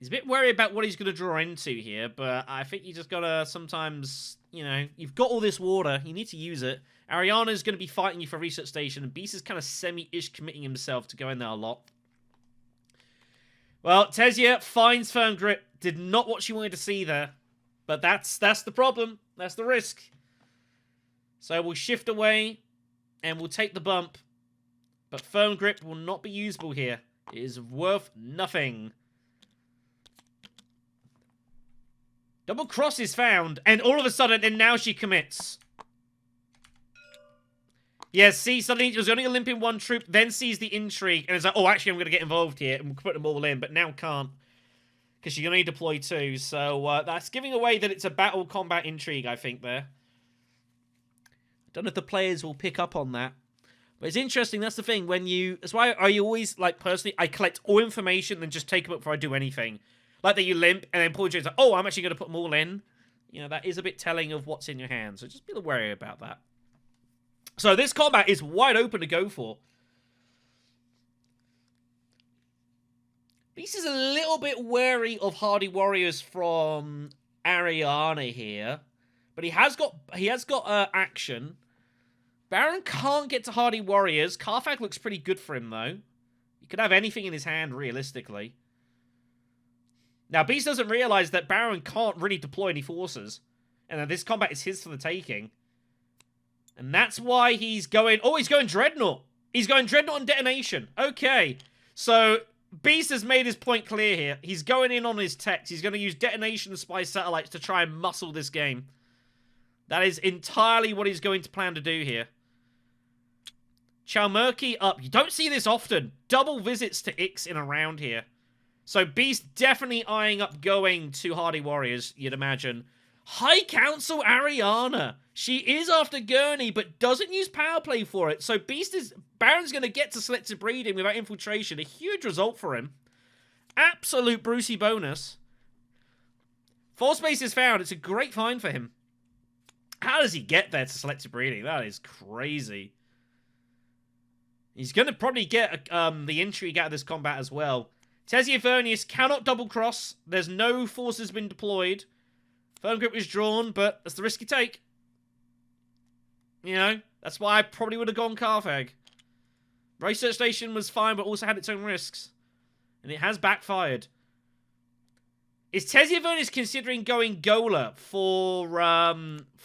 He's a bit worried about what he's going to draw into here, but I think you just got to sometimes, you know, you've got all this water. You need to use it. Ariana's going to be fighting you for Research Station, and Beast is kind of semi-ish committing himself to go in there a lot. Well, Tessia finds Firm Grip. Did not what she wanted to see there. But that's the problem. That's the risk. So we'll shift away, and we'll take the bump. But Firm Grip will not be usable here. It is worth nothing. Double cross is found, and all of a sudden, and now she commits. Yeah, see, suddenly it was only a limp in one troop, then sees the intrigue, and it's like, oh, actually, I'm going to get involved here, and put them all in, but now can't. Because she can only deploy 2, so that's giving away that it's a battle combat intrigue, I think, there. Don't know if the players will pick up on that. But it's interesting, that's the thing, when you... That's why I always, like, personally, I collect all information, then just take them up before I do anything. Like that you limp, and then pull your like, oh, I'm actually going to put them all in. You know, that is a bit telling of what's in your hands, so just be wary about that. So this combat is wide open to go for. Beast is a little bit wary of hardy warriors from Ariana here, but he has got action. Baron can't get to hardy warriors. Savfk looks pretty good for him though. He could have anything in his hand realistically. Now Beast doesn't realize that Baron can't really deploy any forces, and that this combat is his for the taking. And that's why he's going... Oh, he's going Dreadnought. He's going Dreadnought and Detonation. Okay. So, Beast has made his point clear here. He's going in on his techs. He's going to use Detonation and Spy Satellites to try and muscle this game. That is entirely what he's going to plan to do here. Chalmurky up. You don't see this often. Double visits to Ix in a round here. So, Beast definitely eyeing up going to Hardy Warriors, you'd imagine. High Council Ariana. She is after Gurney, but doesn't use power play for it. So Baron's going to get to selective breeding without infiltration. A huge result for him. Absolute Brucey bonus. 4 space is found. It's a great find for him. How does he get there to selective breeding? That is crazy. He's going to probably get the intrigue out of this combat as well. Tessia Vernius cannot double cross. There's no forces been deployed. Firm grip was drawn, but that's the risk you take. You know, that's why I probably would have gone Savfk. Research Station was fine, but also had its own risks. And it has backfired. Is Tessia Vernius considering going Gola for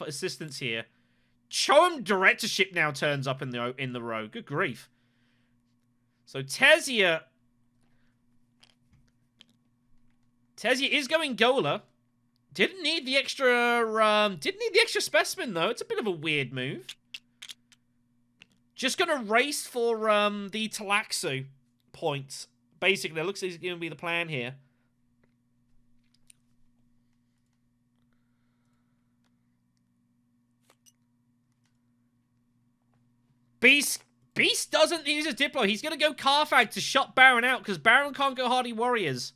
assistance here? Choam Directorship now turns up in the row. Good grief. So Tessia is going Gola. Didn't need the extra specimen though. It's a bit of a weird move. Just gonna race for the Talaxu points. Basically, it looks like it's gonna be the plan here. Beast doesn't use his Diplo. He's gonna go Savfk to shut Baron out because Baron can't go Hardy Warriors.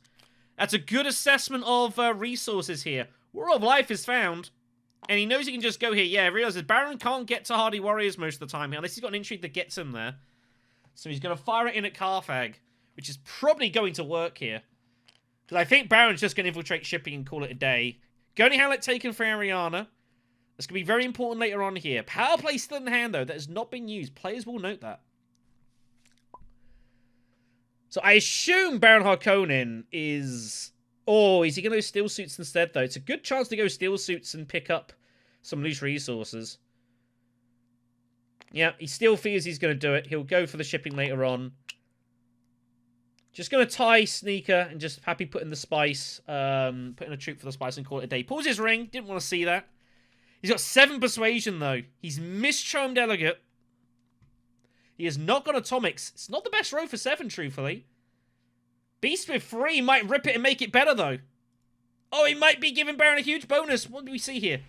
That's a good assessment of resources here. War of Life is found. And he knows he can just go here. Yeah, he realizes Baron can't get to Hardy Warriors most of the time here, unless he's got an intrigue that gets him there. So he's going to fire it in at Savfk, which is probably going to work here. Because I think Baron's just going to infiltrate shipping and call it a day. Gurney Howlett taken for Ariana. That's going to be very important later on here. Power play still in hand, though. That has not been used. Players will note that. So I assume Baron Harkonnen is... Oh, is he going to go Steel Suits instead, though? It's a good chance to go Steel Suits and pick up some loose resources. Yeah, he still fears he's going to do it. He'll go for the shipping later on. Just going to tie Sneaker and just happy put in the spice. Put in a troop for the spice and call it a day. Pulls his ring. Didn't want to see that. He's got 7 persuasion, though. He's mischarmed Delegate. He has not got Atomics. It's not the best row for 7, truthfully. Beast with 3 might rip it and make it better, though. Oh, he might be giving Baron a huge bonus. What do we see here?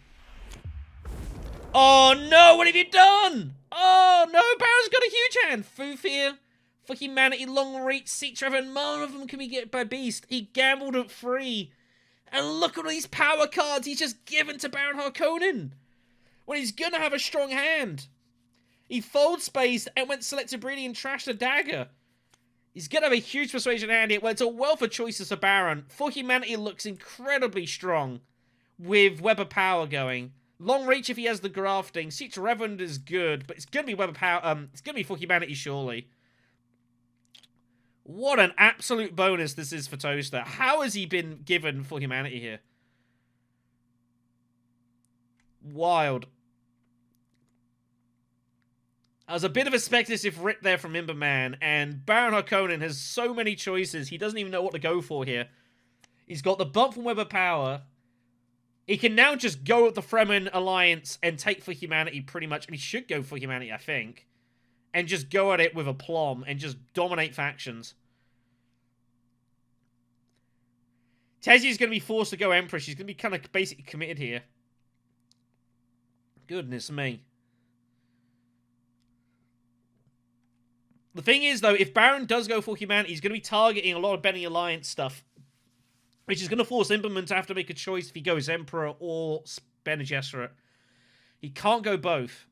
Oh, no. What have you done? Oh, no. Baron's got a huge hand. Fufir for Humanity, Long Reach, Seek Trevor, and none of them can be get by Beast. He gambled at 3. And look at all these power cards he's just given to Baron Harkonnen. Well, he's going to have a strong hand. He fold spaced and went selective breeding and trashed a dagger. He's going to have a huge persuasion hand here. Well, it's a wealth of choices for Baron. For Humanity looks incredibly strong with Web of Power going. Long Reach if he has the grafting. Seek Reverend is good, but it's going to be Web of Power. It's going to be For Humanity, surely. What an absolute bonus this is for Toaster. How has he been given For Humanity here? Wild. That was a bit of a speculative rip there from Imbaman, and Baron Harkonnen has so many choices, he doesn't even know what to go for here. He's got the bump from Web of Power. He can now just go with the Fremen alliance and take for humanity pretty much. And he should go for humanity, I think. And just go at it with aplomb and just dominate factions. Tezzy's going to be forced to go Emperor. She's going to be kind of basically committed here. Goodness me. The thing is, though, if Baron does go for humanity, he's going to be targeting a lot of Benny Alliance stuff. Which is going to force Imbaman to have to make a choice if he goes Emperor or Bene Gesserit. He can't go both.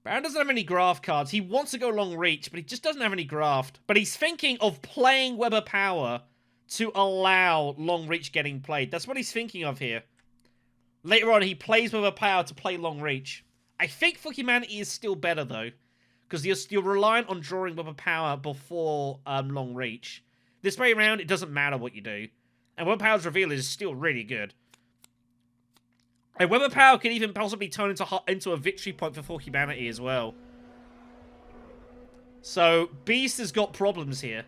Baron doesn't have any graft cards. He wants to go long reach, but he just doesn't have any graft. But he's thinking of playing Web of Power to allow long reach getting played. That's what he's thinking of here. Later on, he plays Web of Power to play long reach. I think for humanity is still better, though. Because you're reliant on drawing Web of Power before long reach. This way around, it doesn't matter what you do. And Web of Power's reveal is still really good. And Web of Power can even possibly turn into a victory point for humanity as well. So, Beast has got problems here.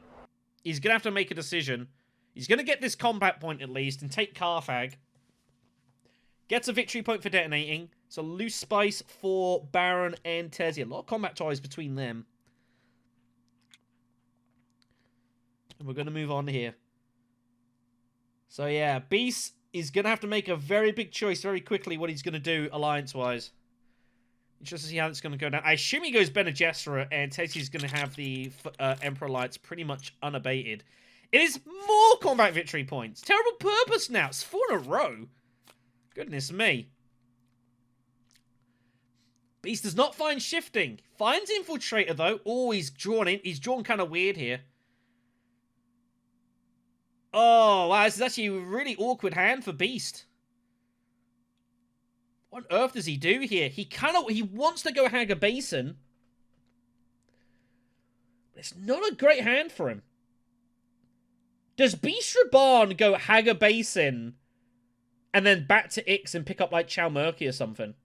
He's going to have to make a decision. He's going to get this combat point at least and take Carthag. Gets a victory point for detonating. So loose spice for Baron and Tezzy. A lot of combat ties between them. And we're going to move on here. So yeah, Beast is going to have to make a very big choice very quickly what he's going to do alliance-wise. Just to see how it's going to go down. I assume he goes Bene Gesserit and Tezzy's going to have the Emperor Alliance pretty much unabated. It is more combat victory points. Terrible purpose now. It's 4 in a row. Goodness me. Beast does not find shifting. Finds Infiltrator, though. Oh, he's drawn in. He's drawn kind of weird here. Oh, wow. This is actually a really awkward hand for Beast. What on earth does he do here? He wants to go Haga Basin. But it's not a great hand for him. Does Beast Raban go Haga Basin and then back to Ix and pick up like Chalmurki or something?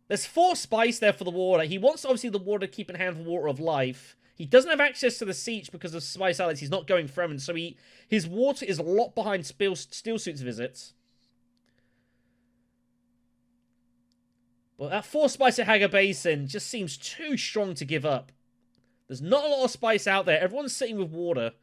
There's 4 spice there for the water. He wants, obviously, the water to keep in hand for Water of Life. He doesn't have access to the Siege because of Spice Allies. He's not going Fremen, so his water is a lot behind Steel Suit's visits. But that 4 spice at Haga Basin just seems too strong to give up. There's not a lot of spice out there. Everyone's sitting with water.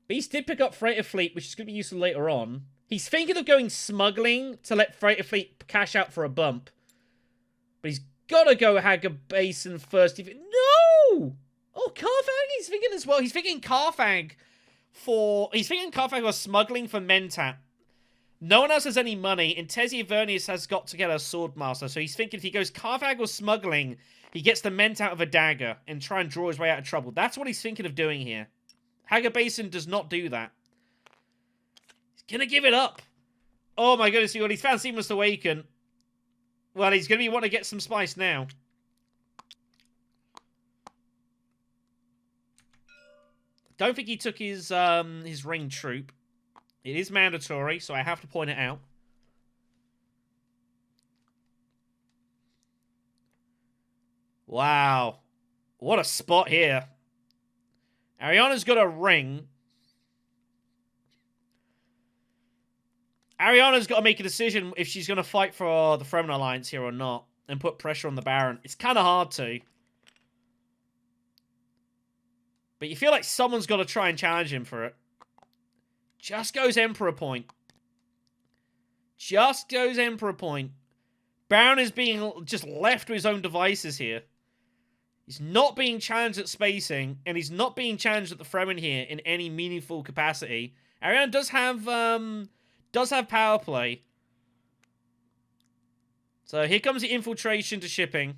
Beast did pick up Freighter Fleet, which is going to be useful later on. He's thinking of going smuggling to let Freighter Fleet cash out for a bump. But he's got to go Haga Basin first. No! Oh, Carthag he's thinking as well. He's thinking Carthag for smuggling for Mentat. No one else has any money, and Tezzy Avernius has got to get a Swordmaster. So he's thinking if he goes Carthag or smuggling, he gets the Mentat of a dagger and try and draw his way out of trouble. That's what he's thinking of doing here. Haga Basin does not do that. He's going to give it up. Oh my goodness, he's found Seamless Awaken. Well, he's going to want to get some spice now. Don't think he took his ring troop. It is mandatory, so I have to point it out. Wow. What a spot here. Ariana's got a ring. Ariana's got to make a decision if she's going to fight for the Fremen Alliance here or not. And put pressure on the Baron. It's kind of hard to. But you feel like someone's got to try and challenge him for it. Just goes Emperor point. Just goes Emperor point. Baron is being just left to his own devices here. He's not being challenged at spacing, and he's not being challenged at the Fremen here in any meaningful capacity. Ariana does have power play. So here comes the infiltration to shipping.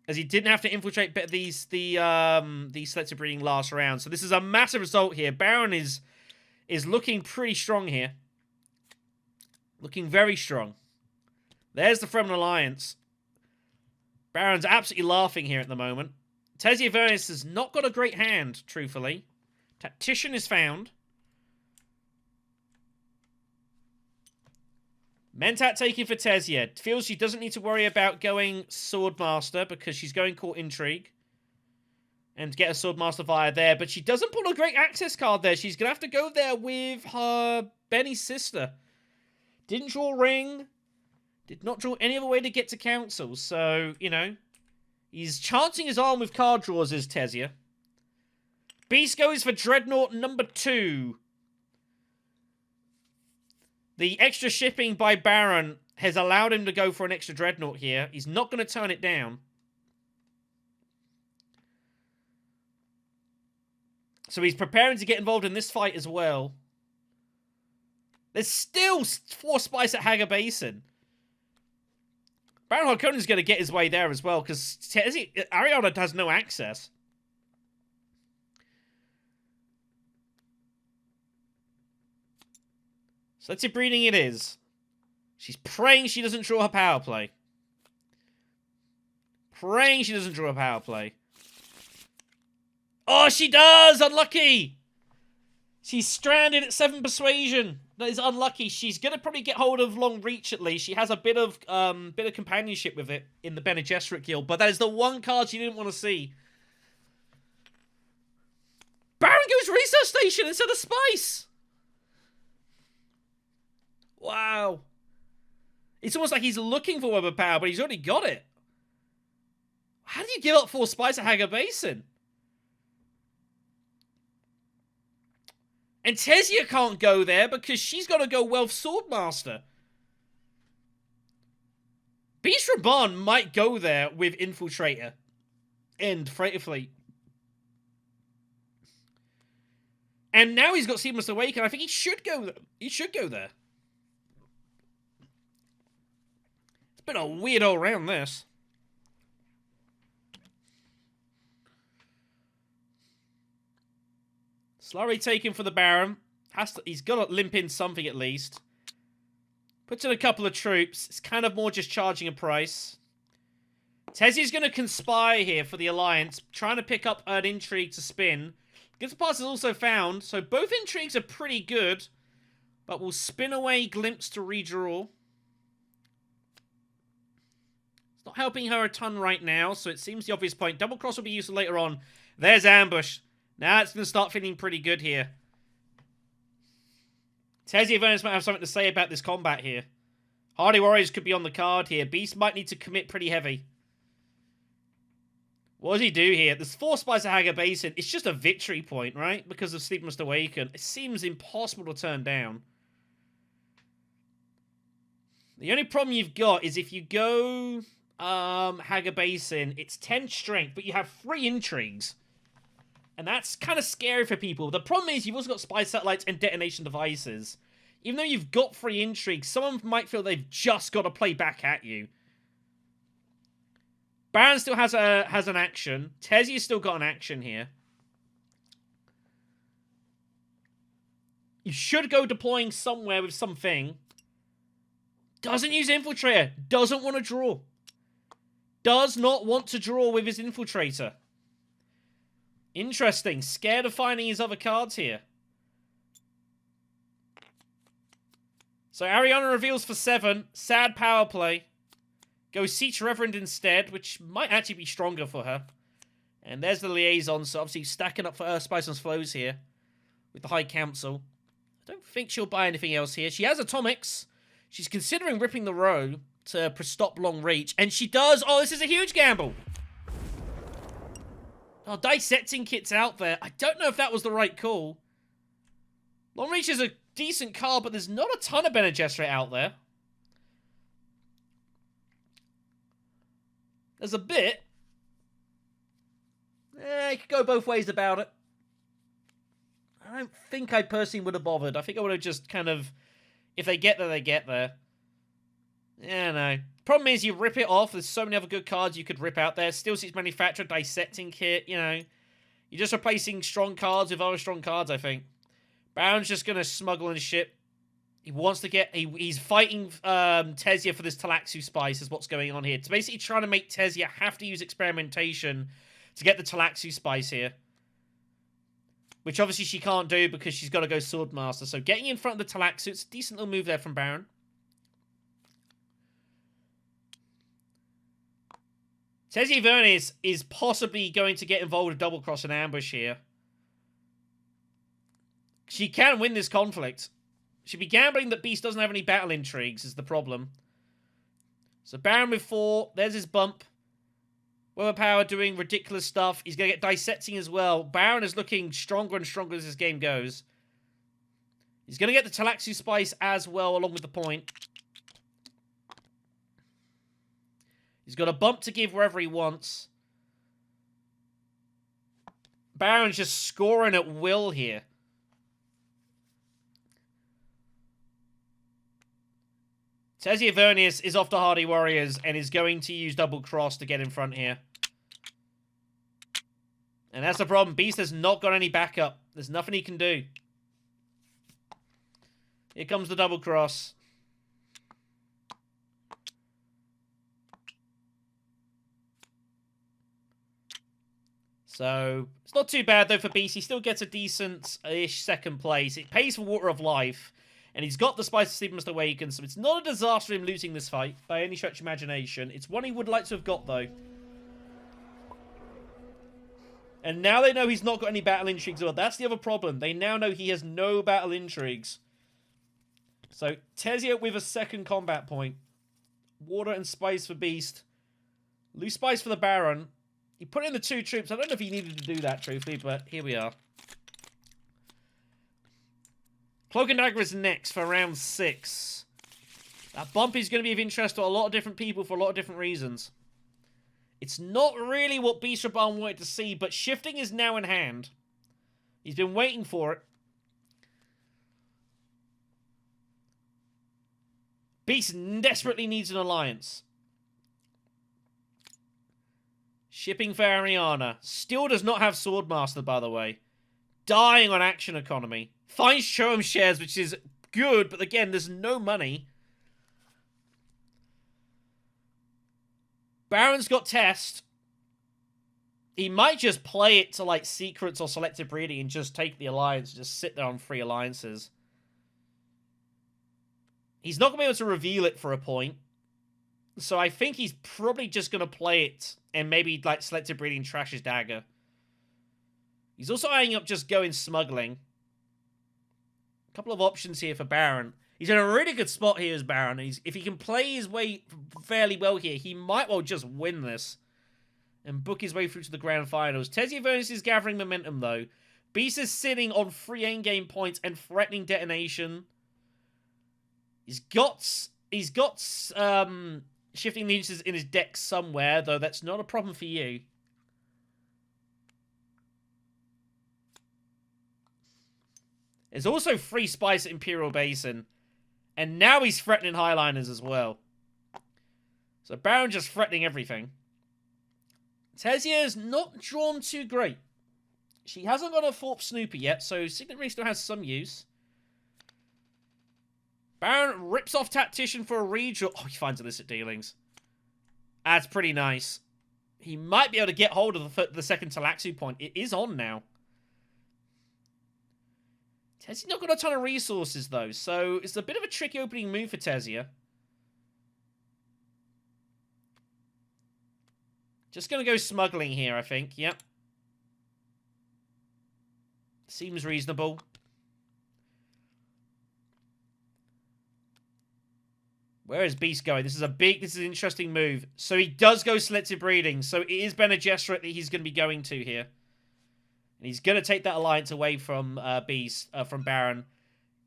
As he didn't have to infiltrate these selective breeding last round. So this is a massive result here. Baron is looking pretty strong here. Looking very strong. There's the Fremen Alliance. Baron's absolutely laughing here at the moment. Tezzy Avernus has not got a great hand, truthfully. Tactician is found. Mentat taking for Tezia. Feels she doesn't need to worry about going Swordmaster because she's going Court Intrigue. And get a Swordmaster via there. But she doesn't pull a great access card there. She's going to have to go there with her Benny's sister. Didn't draw Ring. Did not draw any other way to get to Council. So, you know, he's chancing his arm with card draws, is Tezia. Beast goes for Dreadnought number 2. The extra shipping by Baron has allowed him to go for an extra Dreadnought here. He's not going to turn it down. So he's preparing to get involved in this fight as well. There's still 4 Spice at Hagar Basin. Baron Harkonnen's going to get his way there as well, because Ariana has no access. So let's see, breeding it is. She's praying she doesn't draw her power play. Praying she doesn't draw a power play. Oh, she does! Unlucky! She's stranded at 7 Persuasion. That is unlucky. She's going to probably get hold of Long Reach at least. She has a bit of companionship with it in the Bene Gesserit Guild, but that is the one card she didn't want to see. Baron goes Research Station instead of Spice! Wow. It's almost like he's looking for Web of Power, but he's already got it. How do you give up 4 Spice at Hagar Basin? And Tezia can't go there because she's got to go Wealth Swordmaster. Beast Raban might go there with Infiltrator and Freighter Fleet. And now he's got Seamless Awaken. I think he should go there. He should go there. It's been a weird all round, this. Slurry taken for the Baron. He's got to limp in something at least. Puts in a couple of troops. It's kind of more just charging a price. Tezia's going to conspire here for the Alliance, trying to pick up an intrigue to spin. Gift Pass is also found, so both intrigues are pretty good, but we'll spin away Glimpse to redraw. It's not helping her a ton right now, so it seems the obvious point. Double Cross will be useful later on. There's Ambush. Now it's going to start feeling pretty good here. Tezia Venice might have something to say about this combat here. Hardy Warriors could be on the card here. Beast might need to commit pretty heavy. What does he do here? There's 4 Spice at Hagar Basin. It's just a victory point, right? Because of Sleep Must Awaken. It seems impossible to turn down. The only problem you've got is if you go Hagar Basin, it's 10 strength, but you have 3 intrigues. And that's kind of scary for people. The problem is you've also got Spy Satellites and Detonation Devices. Even though you've got 3 intrigues, someone might feel they've just got to play back at you. Baron still has an action. Tezia's still got an action here. You should go deploying somewhere with something. Doesn't use Infiltrator. Doesn't want to draw. Does not want to draw with his Infiltrator. Interesting. Scared of finding his other cards here. So Ariana reveals for 7. Sad power play. Goes Siege Reverend instead, which might actually be stronger for her. And there's the Liaison, so obviously stacking up for Earth Spice and Flows here. With the High Council. I don't think she'll buy anything else here. She has Atomics. She's considering ripping the row to stop Long Reach. And she does. Oh, this is a huge gamble. Oh, Dissecting Kit's out there. I don't know if that was the right call. Long Reach is a decent card, but there's not a ton of Bene Gesserit out there. There's a bit. You could go both ways about it. I don't think I personally would have bothered. I think I would have just kind of... If they get there, they get there. Yeah, no. Problem is, you rip it off. There's so many other good cards you could rip out there. Steel Seats Manufacturer, Dissecting Kit, you know. You're just replacing strong cards with other strong cards, I think. Baron's just going to smuggle and ship. He wants to get... He's fighting Tezia for this Talaxu Spice is what's going on here. It's basically trying to make Tezia have to use Experimentation to get the Talaxu Spice here. Which obviously she can't do because she's got to go Swordmaster. So getting in front of the Talaxu, it's a decent little move there from Baron. Tessie Vernis is possibly going to get involved with double cross and ambush here. She can win this conflict. She'd be gambling that Beast doesn't have any battle intrigues is the problem. So Baron with 4. There's his bump. Willpower doing ridiculous stuff. He's going to get dissecting as well. Baron is looking stronger and stronger as this game goes. He's going to get the Talaxu Spice as well, along with the point. He's got a bump to give wherever he wants. Baron's just scoring at will here. Tessia Vernius is off to Hardy Warriors and is going to use double cross to get in front here. And that's the problem. Beast has not got any backup. There's nothing he can do. Here comes the double cross. So, it's not too bad, though, for Beast. He still gets a decent-ish second place. It pays for Water of Life. And he's got the Spice of Sleep Must Awaken, so it's not a disaster him losing this fight, by any stretch of imagination. It's one he would like to have got, though. And now they know he's not got any battle intrigues. Well, that's the other problem. They now know he has no battle intrigues. So, Tessia with a second combat point. Water and Spice for Beast. Loose Spice for the Baron. He put in the 2 troops. I don't know if he needed to do that, truthfully, but here we are. Cloak and Dagger is next for round 6. That bump is going to be of interest to a lot of different people for a lot of different reasons. It's not really what Beast Raban wanted to see, but shifting is now in hand. He's been waiting for it. Beast desperately needs an alliance. Shipping for Ariana. Still does not have Swordmaster, by the way. Dying on action economy. Finds Shoem shares, which is good, but again, there's no money. Baron's got Test. He might just play it to, like, Secrets or Selective Breeding and just take the Alliance, just sit there on 3 alliances. He's not going to be able to reveal it for a point. So I think he's probably just going to play it and maybe, like, Selective Breeding trash his dagger. He's also eyeing up just going smuggling. A couple of options here for Baron. He's in a really good spot here as Baron. If he can play his way fairly well here, he might well just win this and book his way through to the grand finals. Tessia Vernis is gathering momentum, though. Beast is sitting on 3 endgame points and threatening detonation. He's got shifting allegiances in his deck somewhere, though that's not a problem for you. There's also 3 Spice at Imperial Basin. And now he's threatening Highliners as well. So Baron just threatening everything. Tessia is not drawn too great. She hasn't got a Thorpe Snooper yet, so Signet Ring still has some use. Baron rips off Tactician for a redraw. Oh, he finds illicit dealings. That's pretty nice. He might be able to get hold of the second Talaxu point. It is on now. Tessia's not got a ton of resources, though, so it's a bit of a tricky opening move for Tessia. Just going to go smuggling here, I think. Yep. Seems reasonable. Where is Beast going? This is an interesting move. So he does go Selective Breeding, so it is Bene Gesserit that he's going to be going to here. And he's going to take that alliance away from from Baron.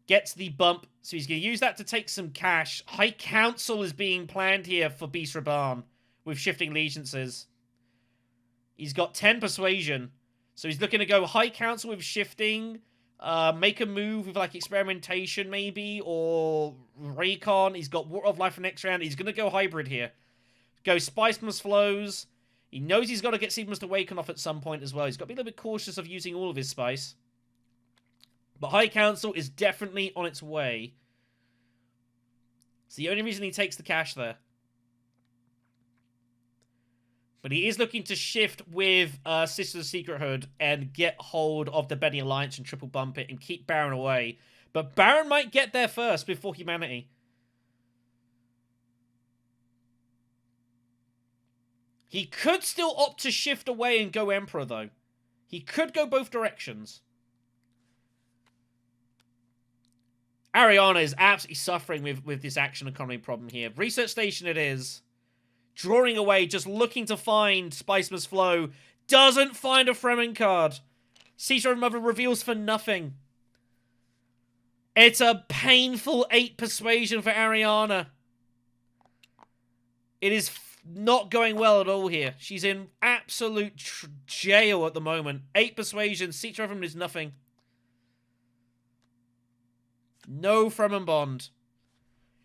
Gets the bump, so he's going to use that to take some cash. High Council is being planned here for Beast Raban with shifting allegiances. He's got 10 Persuasion, so he's looking to go High Council with shifting, make a move with, like, Experimentation maybe, or Recon. He's got Water of Life for next round. He's going to go Hybrid here. Go Spice plus Flows. He knows he's got to get Sleep Must Awaken off at some point as well. He's got to be a little bit cautious of using all of his Spice. But High Council is definitely on its way. It's the only reason he takes the cash there. But he is looking to shift with Sisters of Secret Hood and get hold of the Benny Alliance and triple bump it and keep Baron away. But Baron might get there first before Humanity. He could still opt to shift away and go Emperor, though. He could go both directions. Ariana is absolutely suffering with this action economy problem here. Research station it is. Drawing away, just looking to find Spice Must Flow. Doesn't find a Fremen card. Siege Reverend Mother reveals for nothing. It's a painful 8 persuasion for Ariana. It is not going well at all here. She's in absolute jail at the moment. 8 persuasion. Siege Reverend is nothing. No Fremen bond.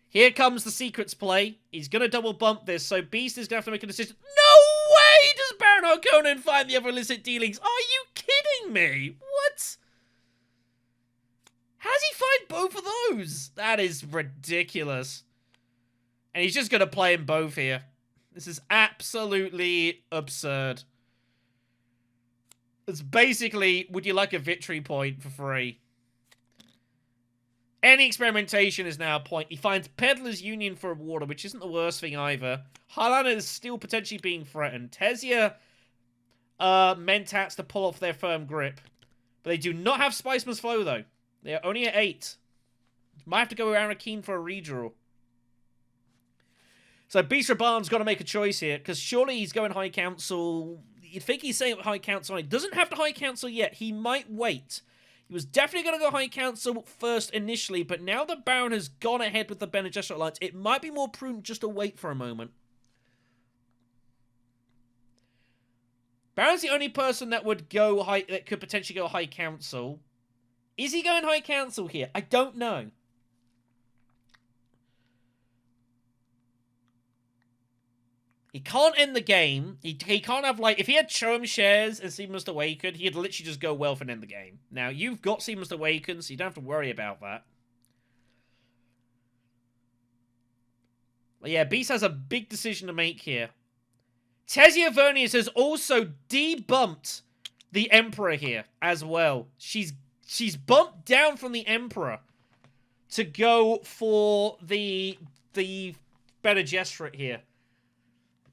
Here comes the secrets play. He's going to double bump this, so Beast is going to have to make a decision. No way does Baron Harkonnen find the other illicit dealings. Are you kidding me? What? How does he find both of those? That is ridiculous. And he's just going to play them both here. This is absolutely absurd. It's basically, would you like a victory point for free? Any experimentation is now a point. He finds Peddler's Union for a water, which isn't the worst thing either. Highlander is still potentially being threatened. Tesia Mentats to pull off their firm grip. But they do not have Spice Must Flow, though. They are only at 8. Might have to go Arakeen for a redraw. So Beast Raban's got to make a choice here, because surely he's going High Council. You'd think he's saying High Council. He doesn't have to High Council yet. He might wait. He was definitely going to go High Council first initially, but now that Baron has gone ahead with the Bene Gesserit Alliance, it might be more prudent just to wait for a moment. Baron's the only person that would go that could potentially go High Council. Is he going High Council here? I don't know. He can't end the game. He can't have, like, if he had Chom shares and Seed Must Awaken, he'd literally just go Wealth and end the game. Now, you've got Seed Must Awaken, so you don't have to worry about that. But yeah, Beast has a big decision to make here. Tesia Vernius has also debumped the Emperor here as well. She's bumped down from the Emperor to go for the Bene Gesserit here.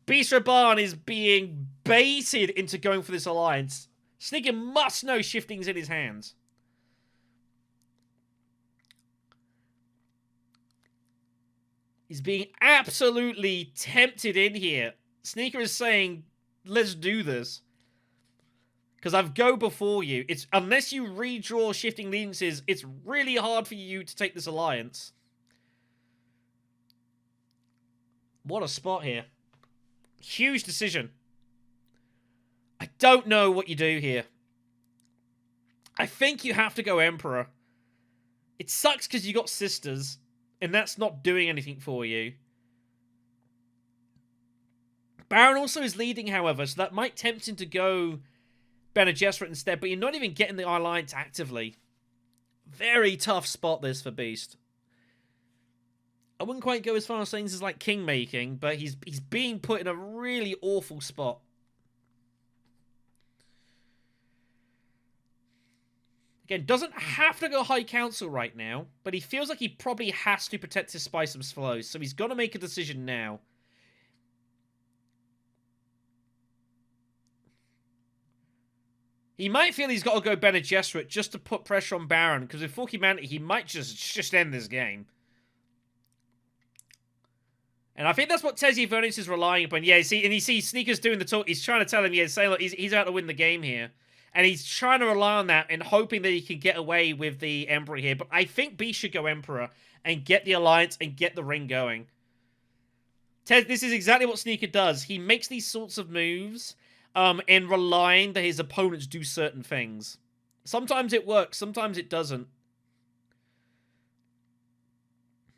Beast Raban is being baited into going for this alliance. Sneaker must know shifting's in his hands. He's being absolutely tempted in here. Sneaker is saying, let's do this. Because I've go before you. It's unless you redraw shifting allegiances, it's really hard for you to take this alliance. What a spot here. Huge decision. I don't know what you do here. I think you have to go Emperor. It sucks because you got sisters, and that's not doing anything for you. Baron also is leading, however, so that might tempt him to go Bene Gesserit instead, but you're not even getting the alliance actively. Very tough spot this for Beast. I wouldn't quite go as far as saying this is like king making, but he's being put in a really awful spot. Again, doesn't have to go High Council right now, but he feels like he probably has to protect his Spice and Flows, so he's got to make a decision now. He might feel he's got to go Bene Gesserit just to put pressure on Baron, because with full humanity, he might just end this game. And I think that's what Tesia Vernius is relying upon. Yeah, see, and you see Sneaker's doing the talk. He's trying to tell him, yeah, say, look, he's out to win the game here. And he's trying to rely on that and hoping that he can get away with the Emperor here. But I think B should go Emperor and get the alliance and get the ring going. This is exactly what Sneaker does. He makes these sorts of moves in relying that his opponents do certain things. Sometimes it works, sometimes it doesn't.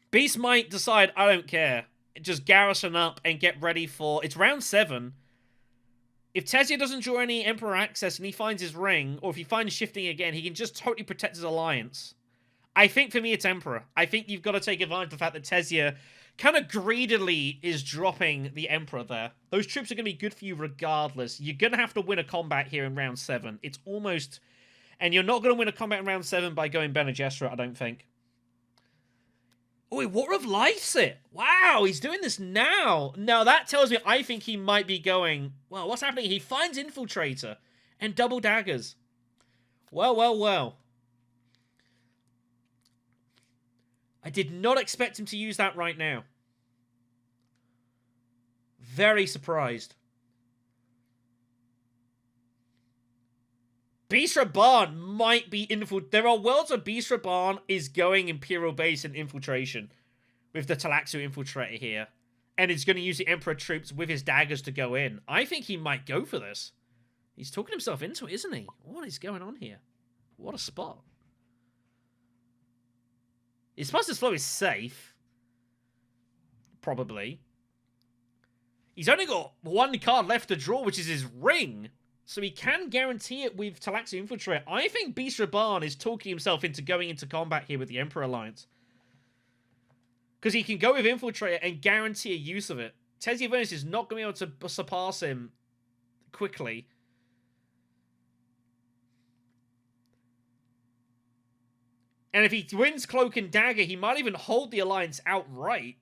Beast might decide, I don't care. Just garrison up and get ready for... It's round 7. If Tesia doesn't draw any Emperor access and he finds his ring, or if he finds shifting again, he can just totally protect his alliance. I think for me it's Emperor. I think you've got to take advantage of the fact that Tesia kind of greedily is dropping the Emperor there. Those troops are going to be good for you regardless. You're going to have to win a combat here in round 7. It's almost... And you're not going to win a combat in round 7 by going Bene Gesserit, I don't think. Oh, Water of Life's it. Wow, he's doing this now. Now, that tells me I think he might be going... Well, what's happening? He finds Infiltrator and double daggers. Well, well, well. I did not expect him to use that right now. Very surprised. Beast Raban might be There are worlds where Beast Raban is going Imperial base and infiltration with the Talaxu Infiltrator here. And it's going to use the Emperor troops with his daggers to go in. I think he might go for this. He's talking himself into it, isn't he? What is going on here? What a spot. His Spice's Flow is safe. Probably. He's only got one card left to draw, which is his ring. So he can guarantee it with Talaxu Infiltrator. I think Beast Raban is talking himself into going into combat here with the Emperor Alliance. Because he can go with Infiltrator and guarantee a use of it. Tessie Avernus is not going to be able to surpass him quickly. And if he wins Cloak and Dagger, he might even hold the Alliance outright.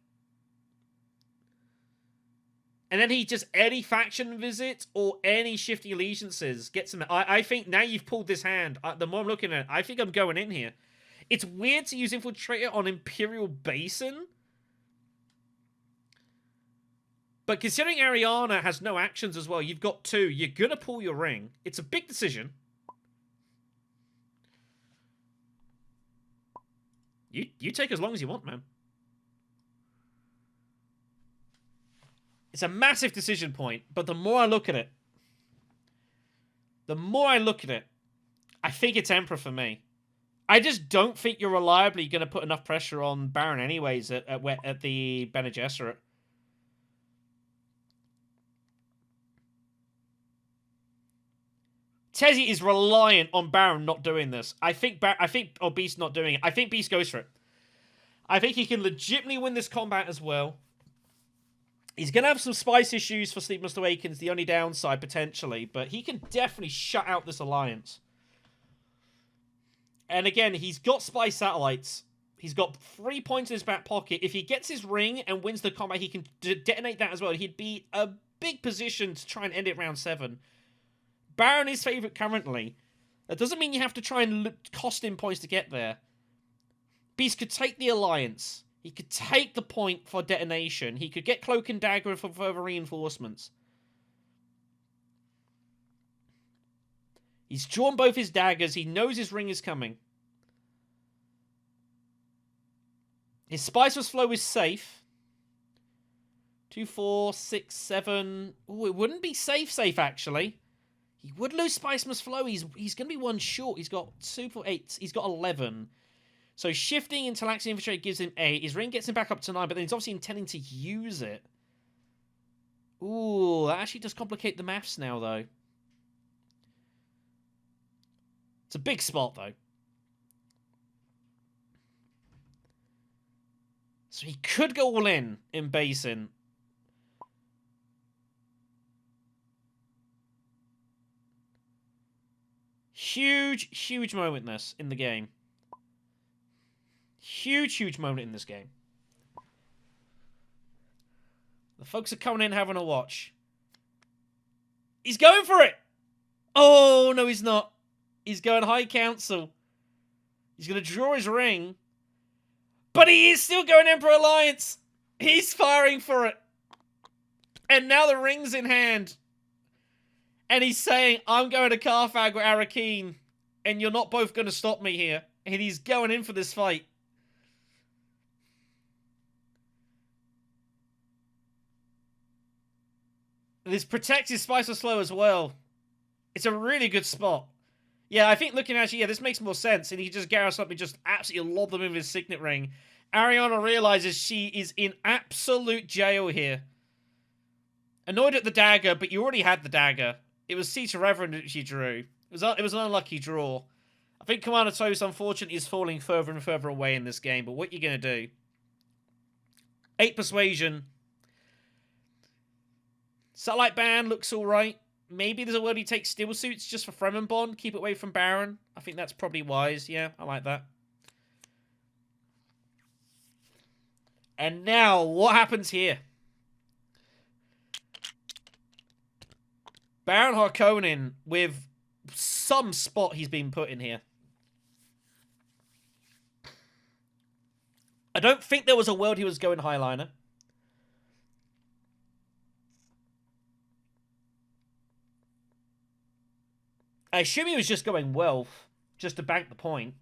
And then he just, any faction visit or any shifting allegiances gets him. I think now you've pulled this hand. The more I'm looking at it, I think I'm going in here. It's weird to use Infiltrator on Imperial Basin. But considering Ariana has no actions as well, you've got two. You're going to pull your ring. It's a big decision. You take as long as you want, man. It's a massive decision point, but the more I look at it, I think it's Emperor for me. I just don't think you're reliably going to put enough pressure on Baron anyways at the Bene Gesserit. Tessie is reliant on Baron not doing this. Or Beast not doing it. I think Beast goes for it. I think he can legitimately win this combat as well. He's going to have some spice issues for Sleep Must Awakens, the only downside, potentially. But he can definitely shut out this alliance. And again, he's got spice satellites. He's got 3 points in his back pocket. If he gets his ring and wins the combat, he can detonate that as well. He'd be a big position to try and end it round 7. Baron is favourite currently. That doesn't mean you have to try and cost him points to get there. Beast could take the alliance. He could take the point for detonation. He could get Cloak and Dagger for further reinforcements. He's drawn both his daggers. He knows his ring is coming. His Spiceless Flow is safe. 2, 4, 6, 7. Oh, it wouldn't be safe actually. He would lose Spiceless Flow. He's going to be one short. He's got 2 for 8. He's got 11. So shifting into Talaxu Infiltrator gives him 8. His ring gets him back up to 9, but then he's obviously intending to use it. Ooh, that actually does complicate the maths now, though. It's a big spot, though. So he could go all in Basin. Huge moment in the game. Huge moment in this game. The folks are coming in having a watch. He's going for it! Oh, no, he's not. He's going High Council. He's going to draw his ring. But he is still going Emperor Alliance. He's firing for it. And now the ring's in hand. And he's saying, I'm going to Carthage or Arrakis. And you're not both going to stop me here. And he's going in for this fight. This protects his Spiceless Flow as well. It's a really good spot. Yeah, I think looking at it, yeah, this makes more sense. And he just Gareth something, just absolutely lob them in with his signet ring. Ariana realizes she is in absolute jail here. Annoyed at the dagger, but you already had the dagger. It was Seat of Reverend that she drew. It was an unlucky draw. I think CommanderToast, unfortunately, is falling further and further away in this game. But what are you going to do? 8 Persuasion. Satellite Band looks alright. Maybe there's a word he takes Steel Suits just for Fremenbond. Keep it away from Baron. I think that's probably wise. Yeah, I like that. And now, what happens here? Baron Harkonnen with some spot he's been put in here. I don't think there was a world he was going Highliner. I assume he was just going Wealth, just to bank the point.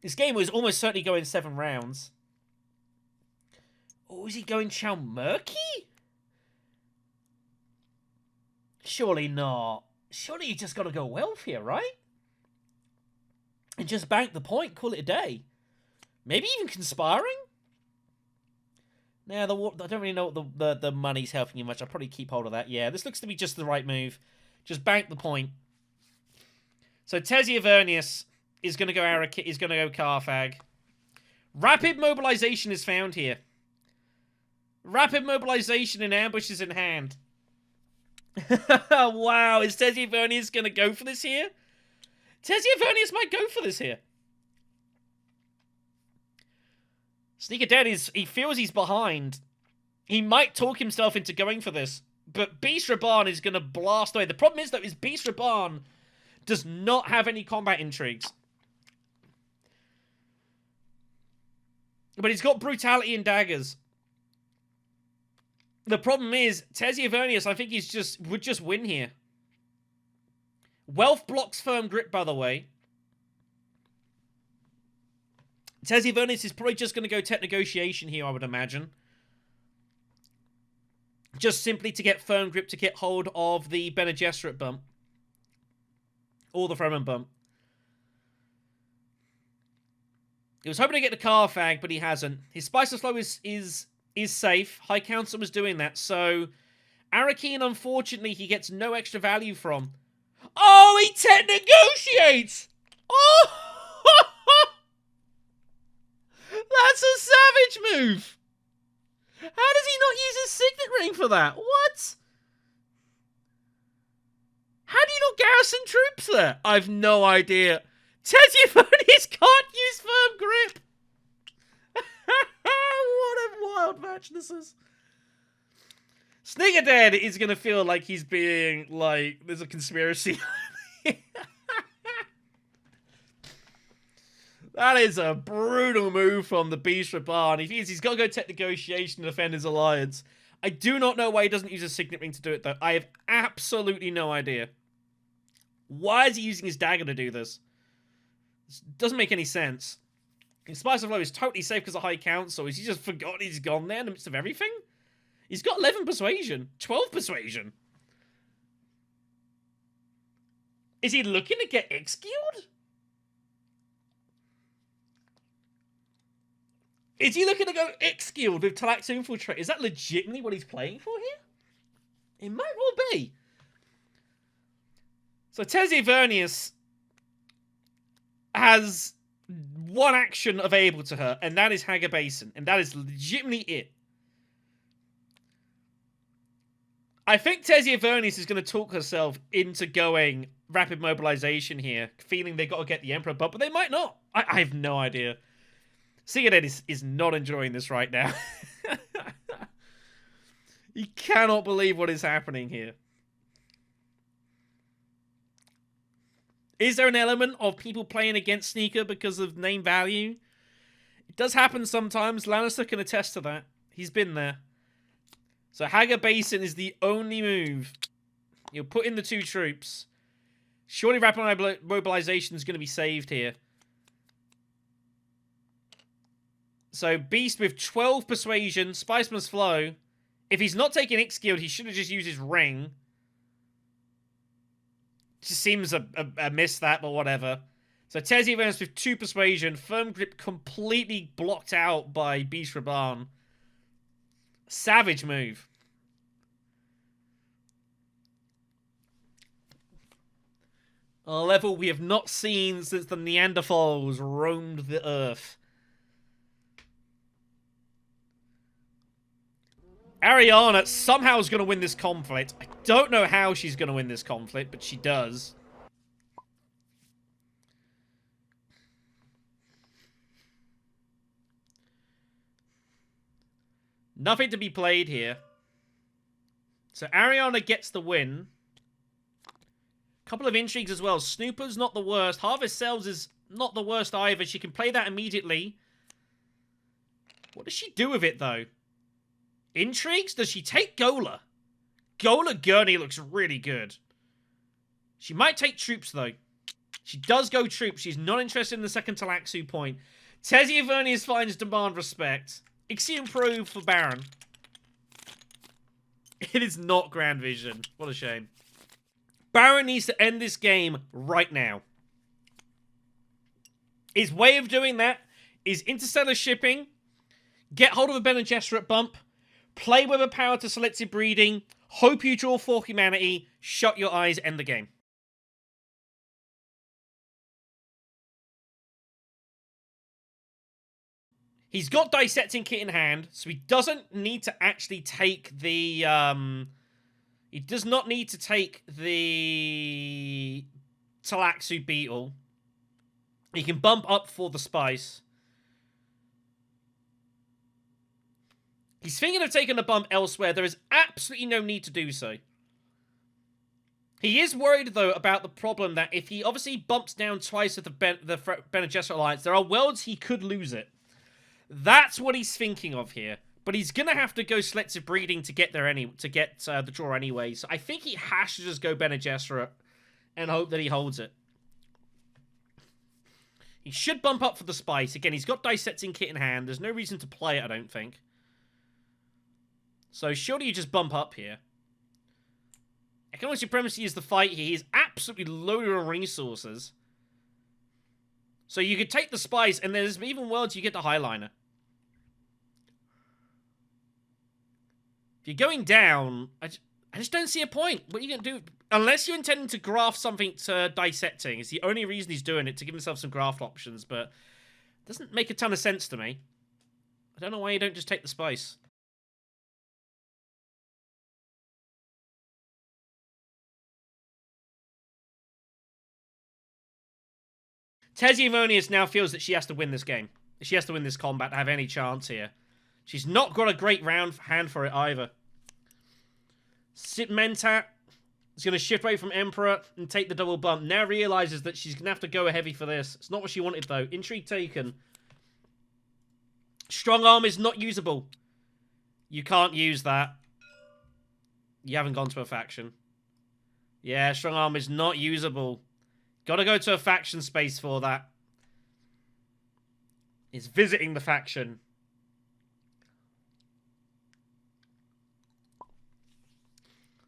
This game was almost certainly going 7 rounds. Or was he going Chow Murky? Surely not. Surely you just got to go Wealth here, right? And just bank the point, call it a day. Maybe even conspiring? Nah, I don't really know what the money's helping you much. I'll probably keep hold of that. Yeah, this looks to be just the right move. Just bank the point. So Tessia Vernius is going to go Arrakis, is going to go Carfag. Rapid mobilization is found here. Rapid mobilization and ambushes in hand. Wow, is Tessia Vernius going to go for this here? Tessia Vernius might go for this here. SneakerDead he feels he's behind. He might talk himself into going for this, but Beast Raban is going to blast away. The problem is, though, is Beast Raban does not have any combat intrigues. But he's got brutality and daggers. The problem is, Tessia Vernius, I think would just win here. Wealth blocks firm grip, by the way. Tessia Vernius is probably just going to go tech negotiation here, I would imagine. Just simply to get firm grip to get hold of the Bene Gesserit bump. Or the Fremen bump. He was hoping to get the Carfag, but he hasn't. His Spice of Flow is safe. High Council was doing that, so Arrakeen, unfortunately, he gets no extra value from. Oh, he tech negotiates! Oh! That's a savage move! How does he not use his signet ring for that? What? How do you not garrison troops there? I've no idea. Tessia Vernius can't use firm grip! What a wild match this is. SneakerDead is going to feel like he's being, like, there's a conspiracy. That is a brutal move from the Beast Raban. He's got to go tech negotiation to defend his alliance. I do not know why he doesn't use a signet ring to do it, though. I have absolutely no idea. Why is he using his dagger to do this? This doesn't make any sense. Spice of Flow is totally safe because of High Council. Is he just forgotten he's gone there in the midst of everything? He's got 11 persuasion. 12 persuasion. Is he looking to get executed? Is he looking to go executed with Talax Infiltrate? Is that legitimately what he's playing for here? It might well be. So Tessia Vernius has one action available to her, and that is Haga Basin, and that is legitimately it. I think Tessia Vernius is going to talk herself into going rapid mobilization here, feeling they've got to get the Emperor bump, but they might not. I have no idea. SneakerDead is not enjoying this right now. He cannot believe what is happening here. Is there an element of people playing against Sneaker because of name value? It does happen sometimes. Lannister can attest to that. He's been there. So Haga Basin is the only move. You'll put in the 2 troops. Surely rapid mobilization is going to be saved here. So Beast with 12 persuasion, Spice must flow. If he's not taking Ixkild, he should have just used his ring. Just seems a miss that, but whatever. So Tessia Vernius with 2 persuasion, firm grip completely blocked out by Beast Raban. Savage move. A level we have not seen since the Neanderthals roamed the earth. Ariana somehow is going to win this conflict. I don't know how she's going to win this conflict, but she does. Nothing to be played here. So Ariana gets the win. Couple of intrigues as well. Snooper's not the worst. Harvest Cells is not the worst either. She can play that immediately. What does she do with it, though? Intrigues? Does she take Gola? Gola Gurney looks really good. She might take troops, though. She does go troops. She's not interested in the second Talaxu point. Tessie Avernius finds demand respect. Ixion Probe for Baron. It is not Grand Vision. What a shame. Baron needs to end this game right now. His way of doing that is interstellar shipping, get hold of a Bene Gesserit bump, play with a power to selective breeding, hope you draw 4 humanity, shut your eyes, end the game. He's got Dissecting Kit in hand, so he doesn't need to actually take the, he does not need to take the Talaxu Beetle. He can bump up for the Spice. He's thinking of taking a bump elsewhere. There is absolutely no need to do so. He is worried, though, about the problem that if he obviously bumps down twice with the Bene Gesserit Alliance, there are worlds he could lose it. That's what he's thinking of here. But he's going to have to go selective breeding to get there the draw anyway. So I think he has to just go Bene Gesserit and hope that he holds it. He should bump up for the Spice. Again, he's got Dissecting Kit in hand. There's no reason to play it, I don't think. So surely you just bump up here. Economic Supremacy is the fight here. He's absolutely loaded on resources. So you could take the Spice, and there's even worlds you get the Highliner. If you're going down, I just don't see a point. What are you going to do? Unless you're intending to graft something to Dissecting. It's the only reason he's doing it, to give himself some graft options, but it doesn't make a ton of sense to me. I don't know why you don't just take the Spice. Tessie Avernius now feels that she has to win this game. She has to win this combat to have any chance here. She's not got a great hand for it either. Mentat is going to shift away from Emperor and take the double bump. Now realizes that she's going to have to go heavy for this. It's not what she wanted, though. Intrigue taken. Strong Arm is not usable. You can't use that. You haven't gone to a faction. Yeah, Strong Arm is not usable. Gotta go to a faction space for that. He's visiting the faction.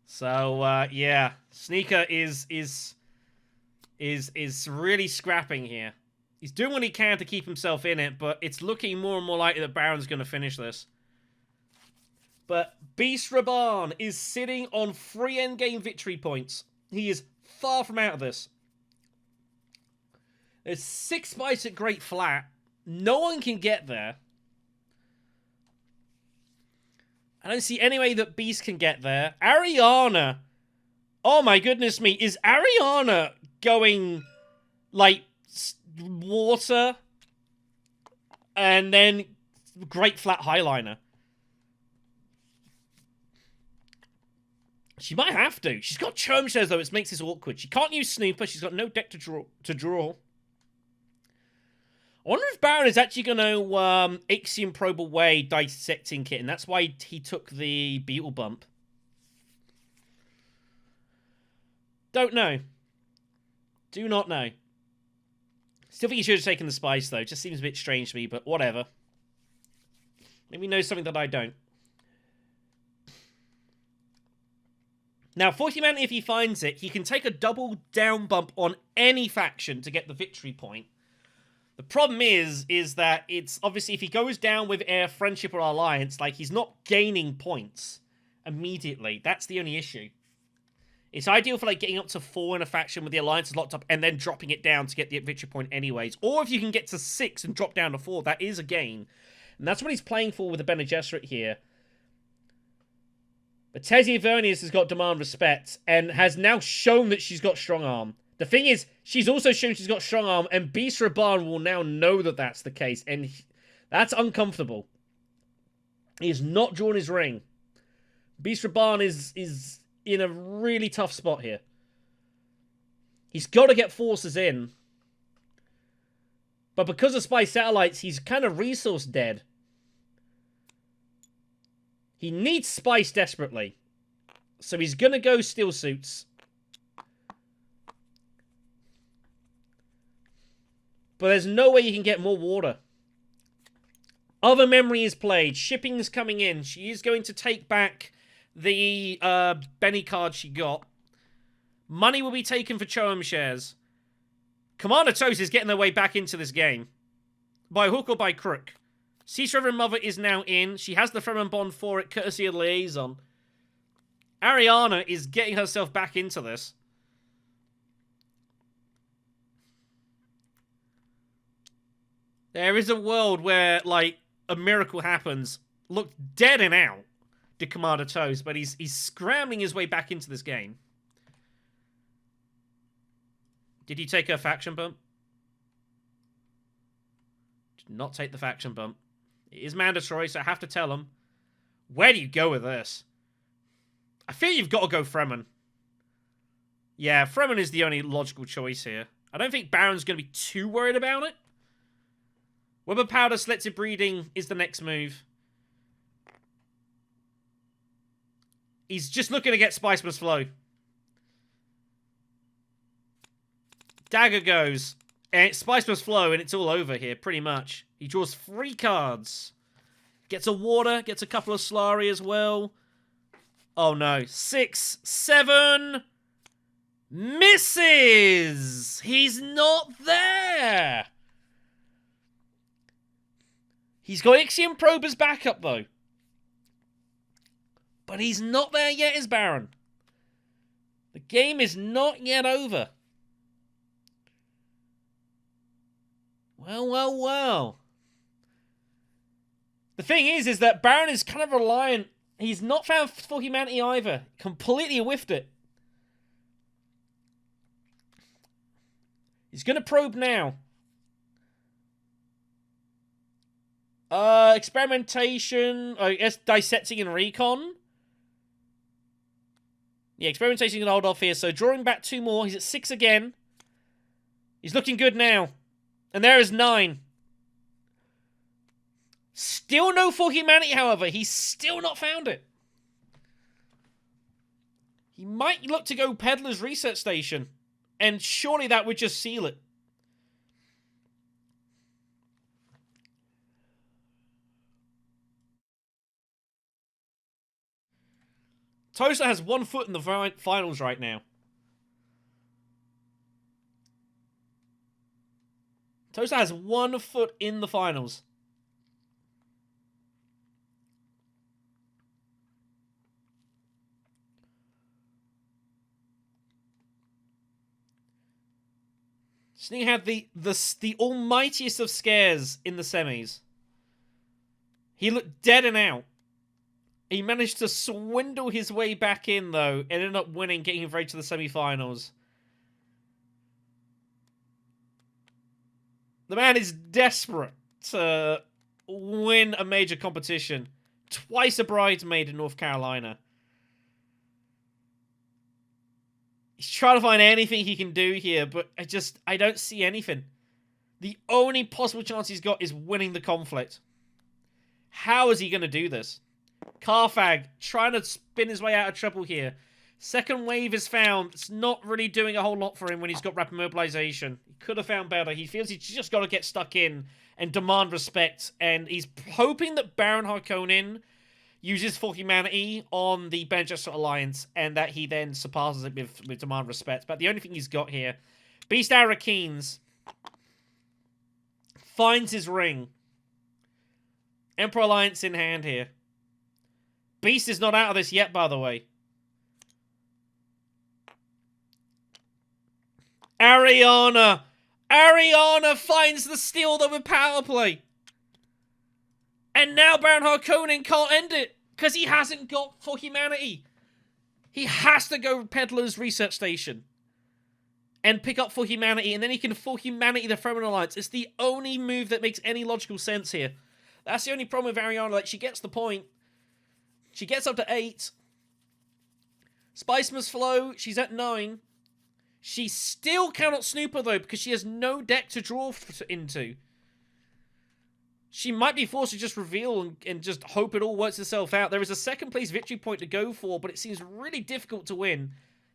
So, yeah. Sneaker is really scrapping here. He's doing what he can to keep himself in it, but it's looking more and more likely that Baron's going to finish this. But Beast Raban is sitting on 3 endgame victory points. He is far from out of this. There's 6 Spice at Great Flat. No one can get there. I don't see any way that Beast can get there. Ariana. Oh my goodness me. Is Ariana going, like, water and then Great Flat Highliner? She might have to. She's got Churm Shares, though, which makes this awkward. She can't use Snooper. She's got no deck to draw. I wonder if Baron is actually going to Ixion Probe away Dissecting Kit, and that's why he took the Beetle bump. Don't know. Do not know. Still think he should have taken the Spice, though. Just seems a bit strange to me, but whatever. Maybe he knows something that I don't. Now, for humanity, if he finds it, he can take a double down bump on any faction to get the victory point. The problem is that it's obviously if he goes down with Air Friendship or Alliance, like he's not gaining points immediately. That's the only issue. It's ideal for like getting up to 4 in a faction with the Alliance locked up and then dropping it down to get the victory point anyways. Or if you can get to 6 and drop down to 4, that is a gain. And that's what he's playing for with the Bene Gesserit here. But Tessie Avernius has got demand respect and has now shown that she's got strong arm. The thing is, she's also shown she's got strong arm, and Beast Raban will now know that that's the case, and that's uncomfortable. He is not drawing his ring. Beast Raban is in a really tough spot here. He's got to get forces in. But because of Spy Satellites, he's kind of resource dead. He needs Spice desperately. So he's going to go Steel Suits. But there's no way you can get more water. Other memory is played. Shipping's coming in. She is going to take back the Benny card she got. Money will be taken for Choam shares. CommanderToast is getting their way back into this game. By hook or by crook. Sea Reverend Mother is now in. She has the Fremen Bond for it, courtesy of Liaison. Ariana is getting herself back into this. There is a world where, like, a miracle happens. Look dead and out to CommanderToast, but he's scrambling his way back into this game. Did he take a faction bump? Did not take the faction bump. It is mandatory, so I have to tell him. Where do you go with this? I feel you've got to go Fremen. Yeah, Fremen is the only logical choice here. I don't think Baron's going to be too worried about it. Weber Powder Selective Breeding is the next move. He's just looking to get Spice Must Flow. Dagger goes. And Spice Must Flow, and it's all over here, pretty much. He draws 3 cards. Gets a water, gets a couple of Slari as well. Oh no. 6, 7. Misses! He's not there! He's got Ixion Probe as backup, though. But he's not there yet as Baron. The game is not yet over. Well, well, well. The thing is that Baron is kind of reliant. He's not found for humanity either. Completely whiffed it. He's going to probe now. Experimentation. I guess dissecting and recon. Yeah, experimentation can hold off here. So drawing back 2 more. He's at 6 again. He's looking good now. And there is 9. Still no for humanity, however. He's still not found it. He might look to go Peddler's Research Station. And surely that would just seal it. Toaster has 1 foot in the finals right now. Toaster has 1 foot in the finals. Sneak had the almightiest of scares in the semis. He looked dead and out. He managed to swindle his way back in, though, and ended up winning, getting him right to the semi-finals. The man is desperate to win a major competition. Twice a bridesmaid in North Carolina. He's trying to find anything he can do here, but I don't see anything. The only possible chance he's got is winning the conflict. How is he going to do this? Carfag trying to spin his way out of trouble here. Second wave is found. It's not really doing a whole lot for him when he's got rapid mobilization. He could have found better. He feels he's just got to get stuck in and demand respect. And he's hoping that Baron Harkonnen uses for humanity on the Bene Gesserit Alliance and that he then surpasses it with demand respect. But the only thing he's got here, Beast Arrakis finds his ring. Emperor Alliance in hand here. Beast is not out of this yet, by the way. Ariana! Ariana finds the steal though with power play. And now Baron Harkonnen can't end it because he hasn't got for humanity. He has to go Peddler's Research Station and pick up for humanity, and then he can for humanity the Fremen Alliance. It's the only move that makes any logical sense here. That's the only problem with Ariana. Like, she gets the point. She gets up to 8. Spice must flow. She's at 9. She still cannot snooper, though, because she has no deck to draw into. She might be forced to just reveal and just hope it all works itself out. There is a second place victory point to go for, but it seems really difficult to win.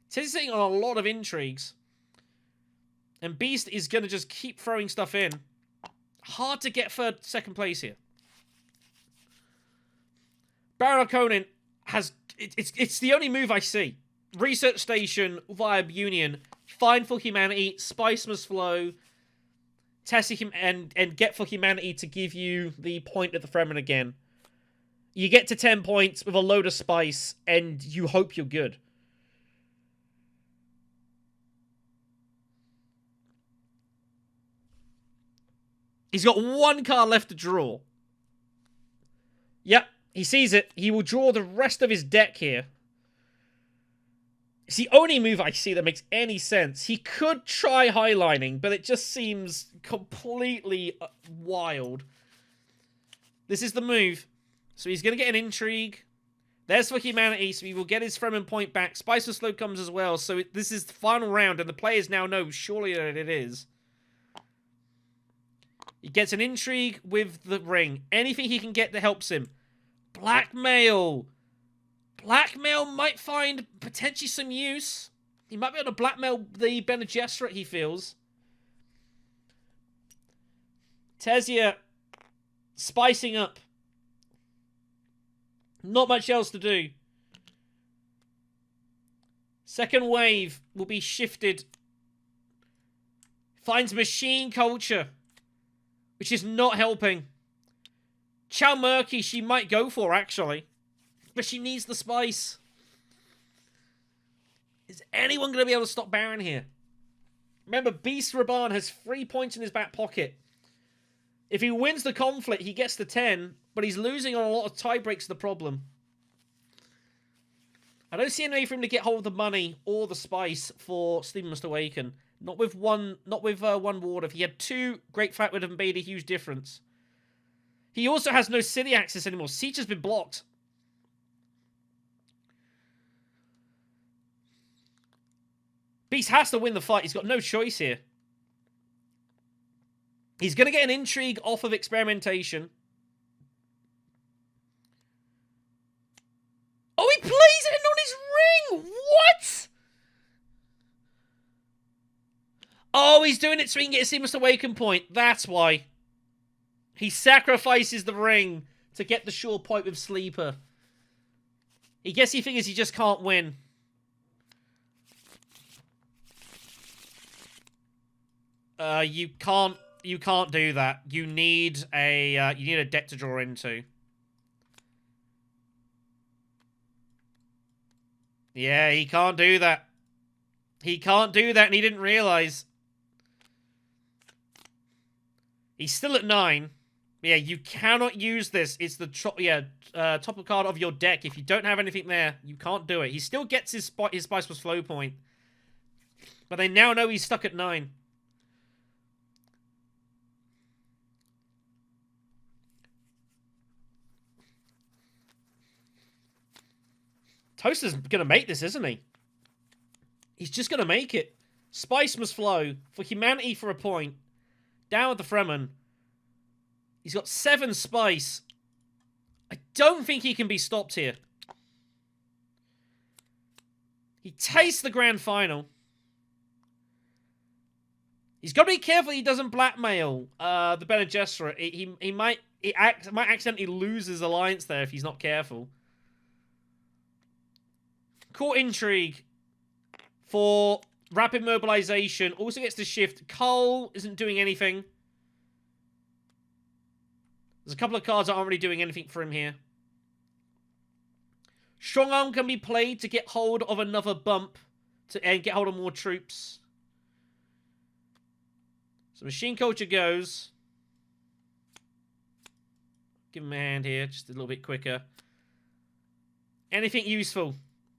Ted's sitting on a lot of intrigues. And Beast is going to just keep throwing stuff in. Hard to get second place here. Baron Conan has... It's the only move I see. Research Station via Union. Find for Humanity. Spice must flow. Test him and get for Humanity to give you the point at the Fremen again. You get to 10 points with a load of Spice, and you hope you're good. He's got 1 card left to draw. Yep, he sees it. He will draw the rest of his deck here. It's the only move I see that makes any sense. He could try highlining, but it just seems completely wild. This is the move. So he's going to get an intrigue. There's for Humanity, so he will get his Fremen point back. Spice of Slow comes as well, so this is the final round, and the players now know surely that it is. He gets an intrigue with the ring. Anything he can get that helps him. Blackmail. Blackmail might find potentially some use. He might be able to blackmail the Bene Gesserit, he feels. Tezia spicing up. Not much else to do. Second wave will be shifted. Finds machine culture, which is not helping. Chow Murky she might go for, actually. But she needs the spice. Is anyone going to be able to stop Baron here? Remember, Beast Raban has 3 points in his back pocket. If he wins the conflict, he gets to 10, but he's losing on a lot of tie breaks, the problem. I don't see any way for him to get hold of the money or the spice for Sleep Must Awaken. Not with one ward. If he had 2, Great Fight would have made a huge difference. He also has no city access anymore. Siege has been blocked. Beast has to win the fight. He's got no choice here. He's going to get an intrigue off of experimentation. Oh, he plays it on his ring! What? Oh, he's doing it so he can get a Seamless Awaken point. That's why. He sacrifices the ring to get the sure point with Sleeper. He figures he just can't win. You can't do that. You need a deck to draw into. Yeah, he can't do that. He can't do that, and he didn't realize. He's still at 9. Yeah, you cannot use this. It's the top card of your deck. If you don't have anything there, you can't do it. He still gets his Spice plus Flow point. But they now know he's stuck at 9. Toast is going to make this, isn't he? He's just going to make it. Spice must flow for Humanity for a point. Down with the Fremen. He's got 7 spice. I don't think he can be stopped here. He tastes the grand final. He's got to be careful he doesn't blackmail the Bene Gesserit. He might accidentally lose his alliance there if he's not careful. Court Intrigue for rapid mobilization. Also gets to shift. Cull isn't doing anything. There's a couple of cards that aren't really doing anything for him here. Strong Arm can be played to get hold of another bump and get hold of more troops. So Machine Culture goes. Give him a hand here, just a little bit quicker. Anything useful?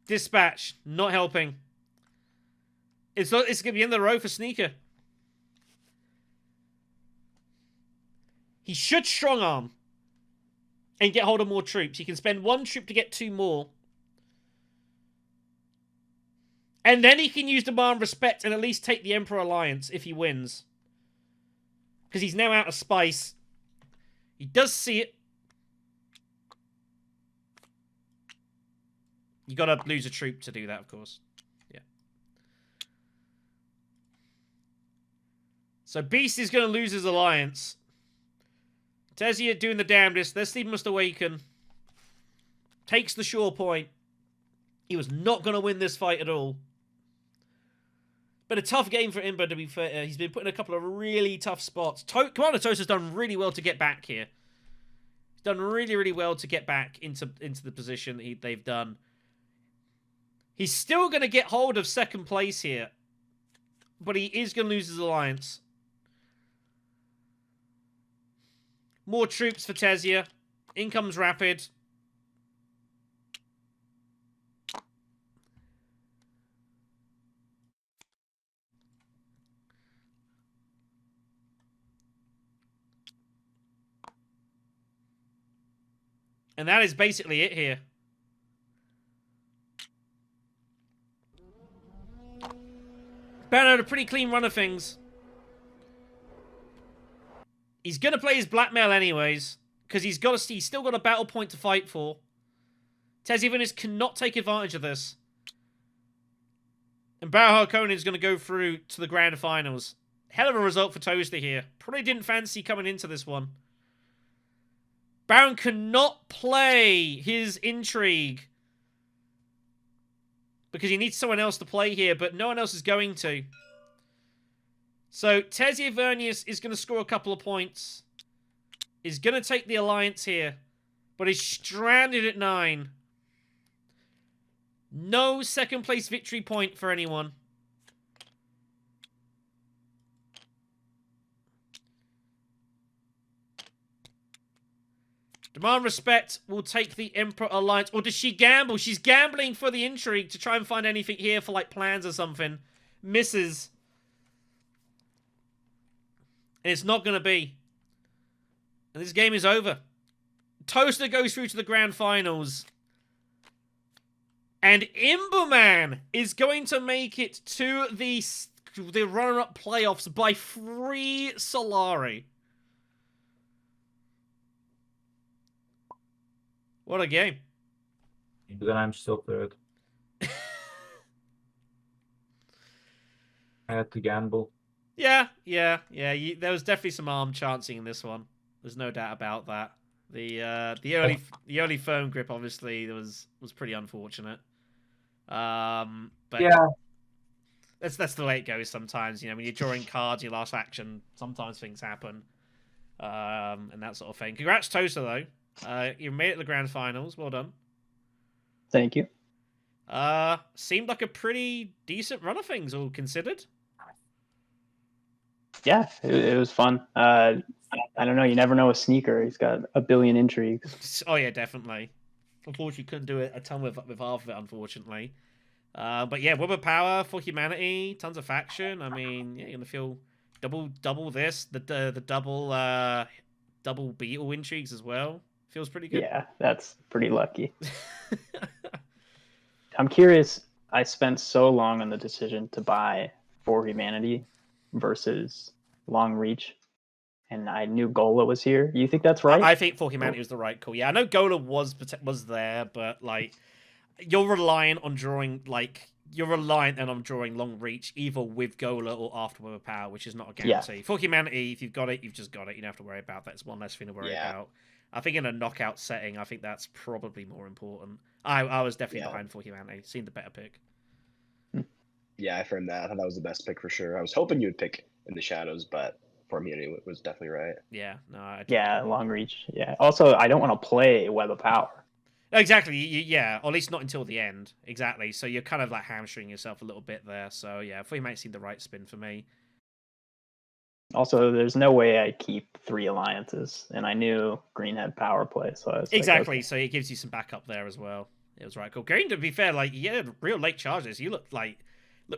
Dispatch, not helping. It's going to be in the row for Sneaker. He should Strong Arm. and get hold of more troops. He can spend 1 troop to get 2 more. And then he can use Demand Respect and at least take the Emperor Alliance if he wins. Because he's now out of spice. He does see it. You gotta lose a troop to do that, of course. Yeah. So Beast is gonna lose his alliance. Tesia doing the damnedest. Their Sleep Must Awaken. Takes the Shore Point. He was not gonna win this fight at all. But a tough game for Imba, to be fair. He's been put in a couple of really tough spots. CommanderToast has done really well to get back here. He's done really, really well to get back into the position that they've done. He's still going to get hold of 2nd place here. But he is going to lose his alliance. More troops for Tesia. In comes Rapid. And that is basically it here. Baron had a pretty clean run of things. He's going to play his blackmail anyways, because he's still got a battle point to fight for. Tez Evanis cannot take advantage of this. And Baron Harkonnen is going to go through to the grand finals. Hell of a result for Toaster here. Probably didn't fancy coming into this one. Baron cannot play his intrigue because he needs someone else to play here, but no one else is going to. So Tesia Vernius is going to score a couple of points. Is going to take the alliance here, but is stranded at 9. No 2nd place victory point for anyone. Demand Respect will take the Emperor Alliance. Or does she gamble? She's gambling for the intrigue to try and find anything here for, like, plans or something. Misses. And it's not going to be. And this game is over. Toaster goes through to the grand finals. And Imbaman is going to make it to the runner-up playoffs by 3 Solari. What a game. Then I'm still 3rd. I had to gamble. Yeah. There was definitely some arm chancing in this one. There's no doubt about that. The early firm grip obviously was pretty unfortunate. But yeah, that's the way it goes sometimes. You know, when you're drawing cards, your last action, sometimes things happen, and that sort of thing. Congrats, Toaster, though. You made it to the grand finals. Well done. Thank you. Seemed like a pretty decent run of things, all considered. Yeah, it was fun. I don't know. You never know a sneaker. He's got a billion intrigues. Oh yeah, definitely. Unfortunately, couldn't do it a ton with half of it, unfortunately. But yeah, Web of Power for Humanity, tons of faction. I mean, yeah, you're gonna feel double this, the double Beetle intrigues as well. Feels pretty good. Yeah, that's pretty lucky. I'm curious. I spent so long on the decision to buy For Humanity versus Long Reach, and I knew Gola was here. You think that's right? I think For Humanity was the right call. Yeah, I know Gola was there, but like you're reliant on drawing Long Reach either with Gola or after Web of Power, which is not a guarantee. Yeah. For Humanity, if you've got it, you've just got it. You don't have to worry about that. It's one less thing to worry about. I think in a knockout setting, I think that's probably more important. I was definitely behind For Humanity. Seemed the better pick. Yeah, I framed that. I thought that was the best pick for sure. I was hoping you would pick In the Shadows, but For Humanity was definitely right. Yeah, no. Long Reach. Yeah. Also, I don't want to play Web of Power. Exactly. Yeah, or at least not until the end. Exactly. So you're kind of like hamstringing yourself a little bit there. So yeah, For Humanity seemed the right spin for me. Also, there's no way I keep 3 alliances, and I knew Green had power play, so I was exactly. Like, okay. So it gives you some backup there as well. It was right cool. Green, to be fair, like you had real late charges. You looked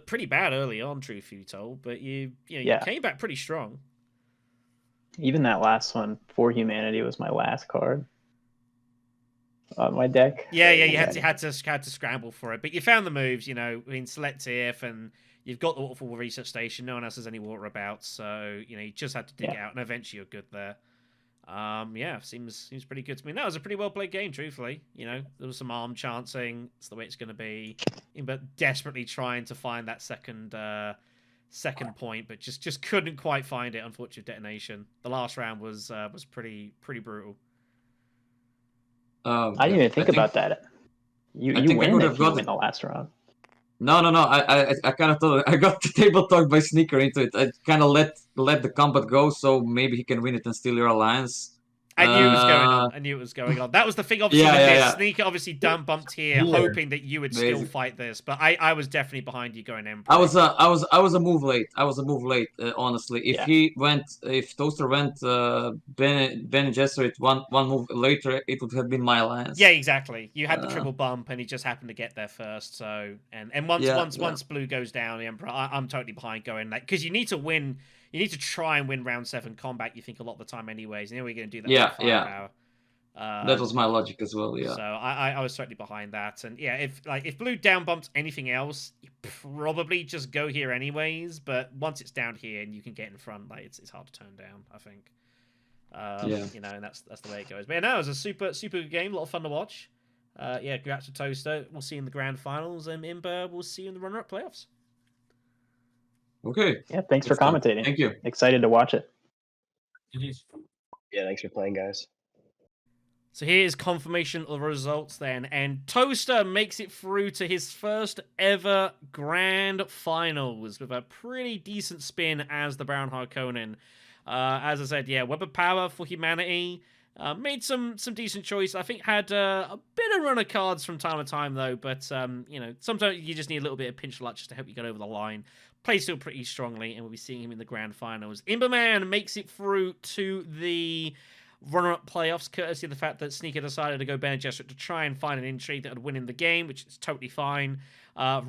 pretty bad early on, truth be told, but you came back pretty strong. Even that last one, For Humanity, was my last card. on my deck. Yeah, you And had to scramble for it, but you found the moves. You know, I mean, select if, and you've got the waterfall research station. No one else has any water about, so you know you just had to dig out, and eventually you're good there. Yeah, seems pretty good to me. That was a pretty well played game, truthfully. You know, there was some arm chancing. It's the way it's going to be, but desperately trying to find that second point, but just couldn't quite find it. Unfortunate detonation. The last round was pretty brutal. I didn't even think about that. You win if you win the last round. No. I kind of thought I got the table talk by Sneaker into it. I kind of let the combat go, so maybe he can win it and steal your alliance. I knew it was going on. That was the thing, obviously, with this. Sneaker obviously down bumped here, hoping that you would still fight this. But I was definitely behind you going Emperor. I was a move late. Honestly. If Toaster went Ben and Gesserit one move later, it would have been my alliance. Yeah, exactly. You had the triple bump, and he just happened to get there first. So and once Blue goes down, the Emperor, I'm totally behind going like, because you need to win. You need to try and win round 7 combat. You think a lot of the time, anyways. And then we're going to do that. Yeah. That was my logic as well. Yeah. So I was certainly behind that, and yeah, if Blue down bumped anything else, you probably just go here anyways. But once it's down here and you can get in front, like it's hard to turn down. I think. You know, and that's the way it goes. But yeah, no, it was a super good game. A lot of fun to watch. Yeah, congrats to Toaster. We'll see you in the grand finals, and Imba, we'll see you in the runner-up playoffs. Okay. Yeah, thanks for commentating. Thank you. Excited to watch it. Yeah, thanks for playing, guys. So here's confirmation of the results then, and Toaster makes it through to his first ever grand finals with a pretty decent spin as the Brown Harkonnen. As I said, yeah, Web of Power for humanity. Made some decent choice. I think had a bit of runner cards from time to time though, but you know, sometimes you just need a little bit of pinch luck just to help you get over the line. Plays still pretty strongly, and we'll be seeing him in the grand finals. Imbaman makes it through to the runner-up playoffs, courtesy of the fact that Sneaker decided to go Bene Gesserit to try and find an intrigue that would win in the game, which is totally fine.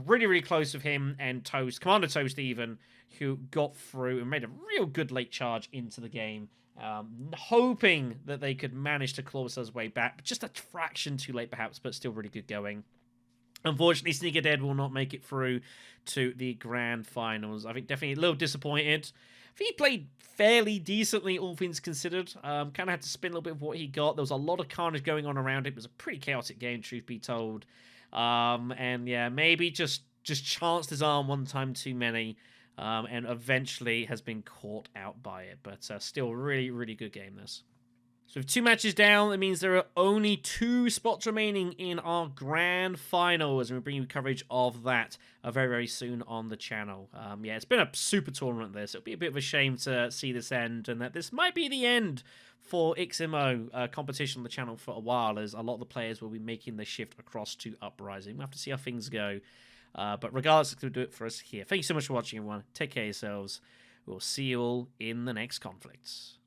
Really close with him and Toast, CommanderToast even, who got through and made a real good late charge into the game. Hoping that they could manage to claw themselves way back, just a fraction too late perhaps, but still really good going. Unfortunately, SneakerDead will not make it through to the grand finals. I think definitely a little disappointed. I think he played fairly decently, all things considered. Kind of had to spin a little bit of what he got. There was a lot of carnage going on around it. It was a pretty chaotic game, truth be told. And yeah, maybe just chanced his arm one time too many, and eventually has been caught out by it. But still, really good game, this. So with 2 matches down, it means there are only 2 spots remaining in our grand finals, and we'll bring you coverage of that very soon on the channel. Yeah, it's been a super tournament, this. It'll be a bit of a shame to see this end, and that this might be the end for XMO competition on the channel for a while, as a lot of the players will be making the shift across to Uprising. We'll have to see how things go. But regardless, it's going to do it for us here. Thank you so much for watching, everyone. Take care of yourselves. We'll see you all in the next conflicts.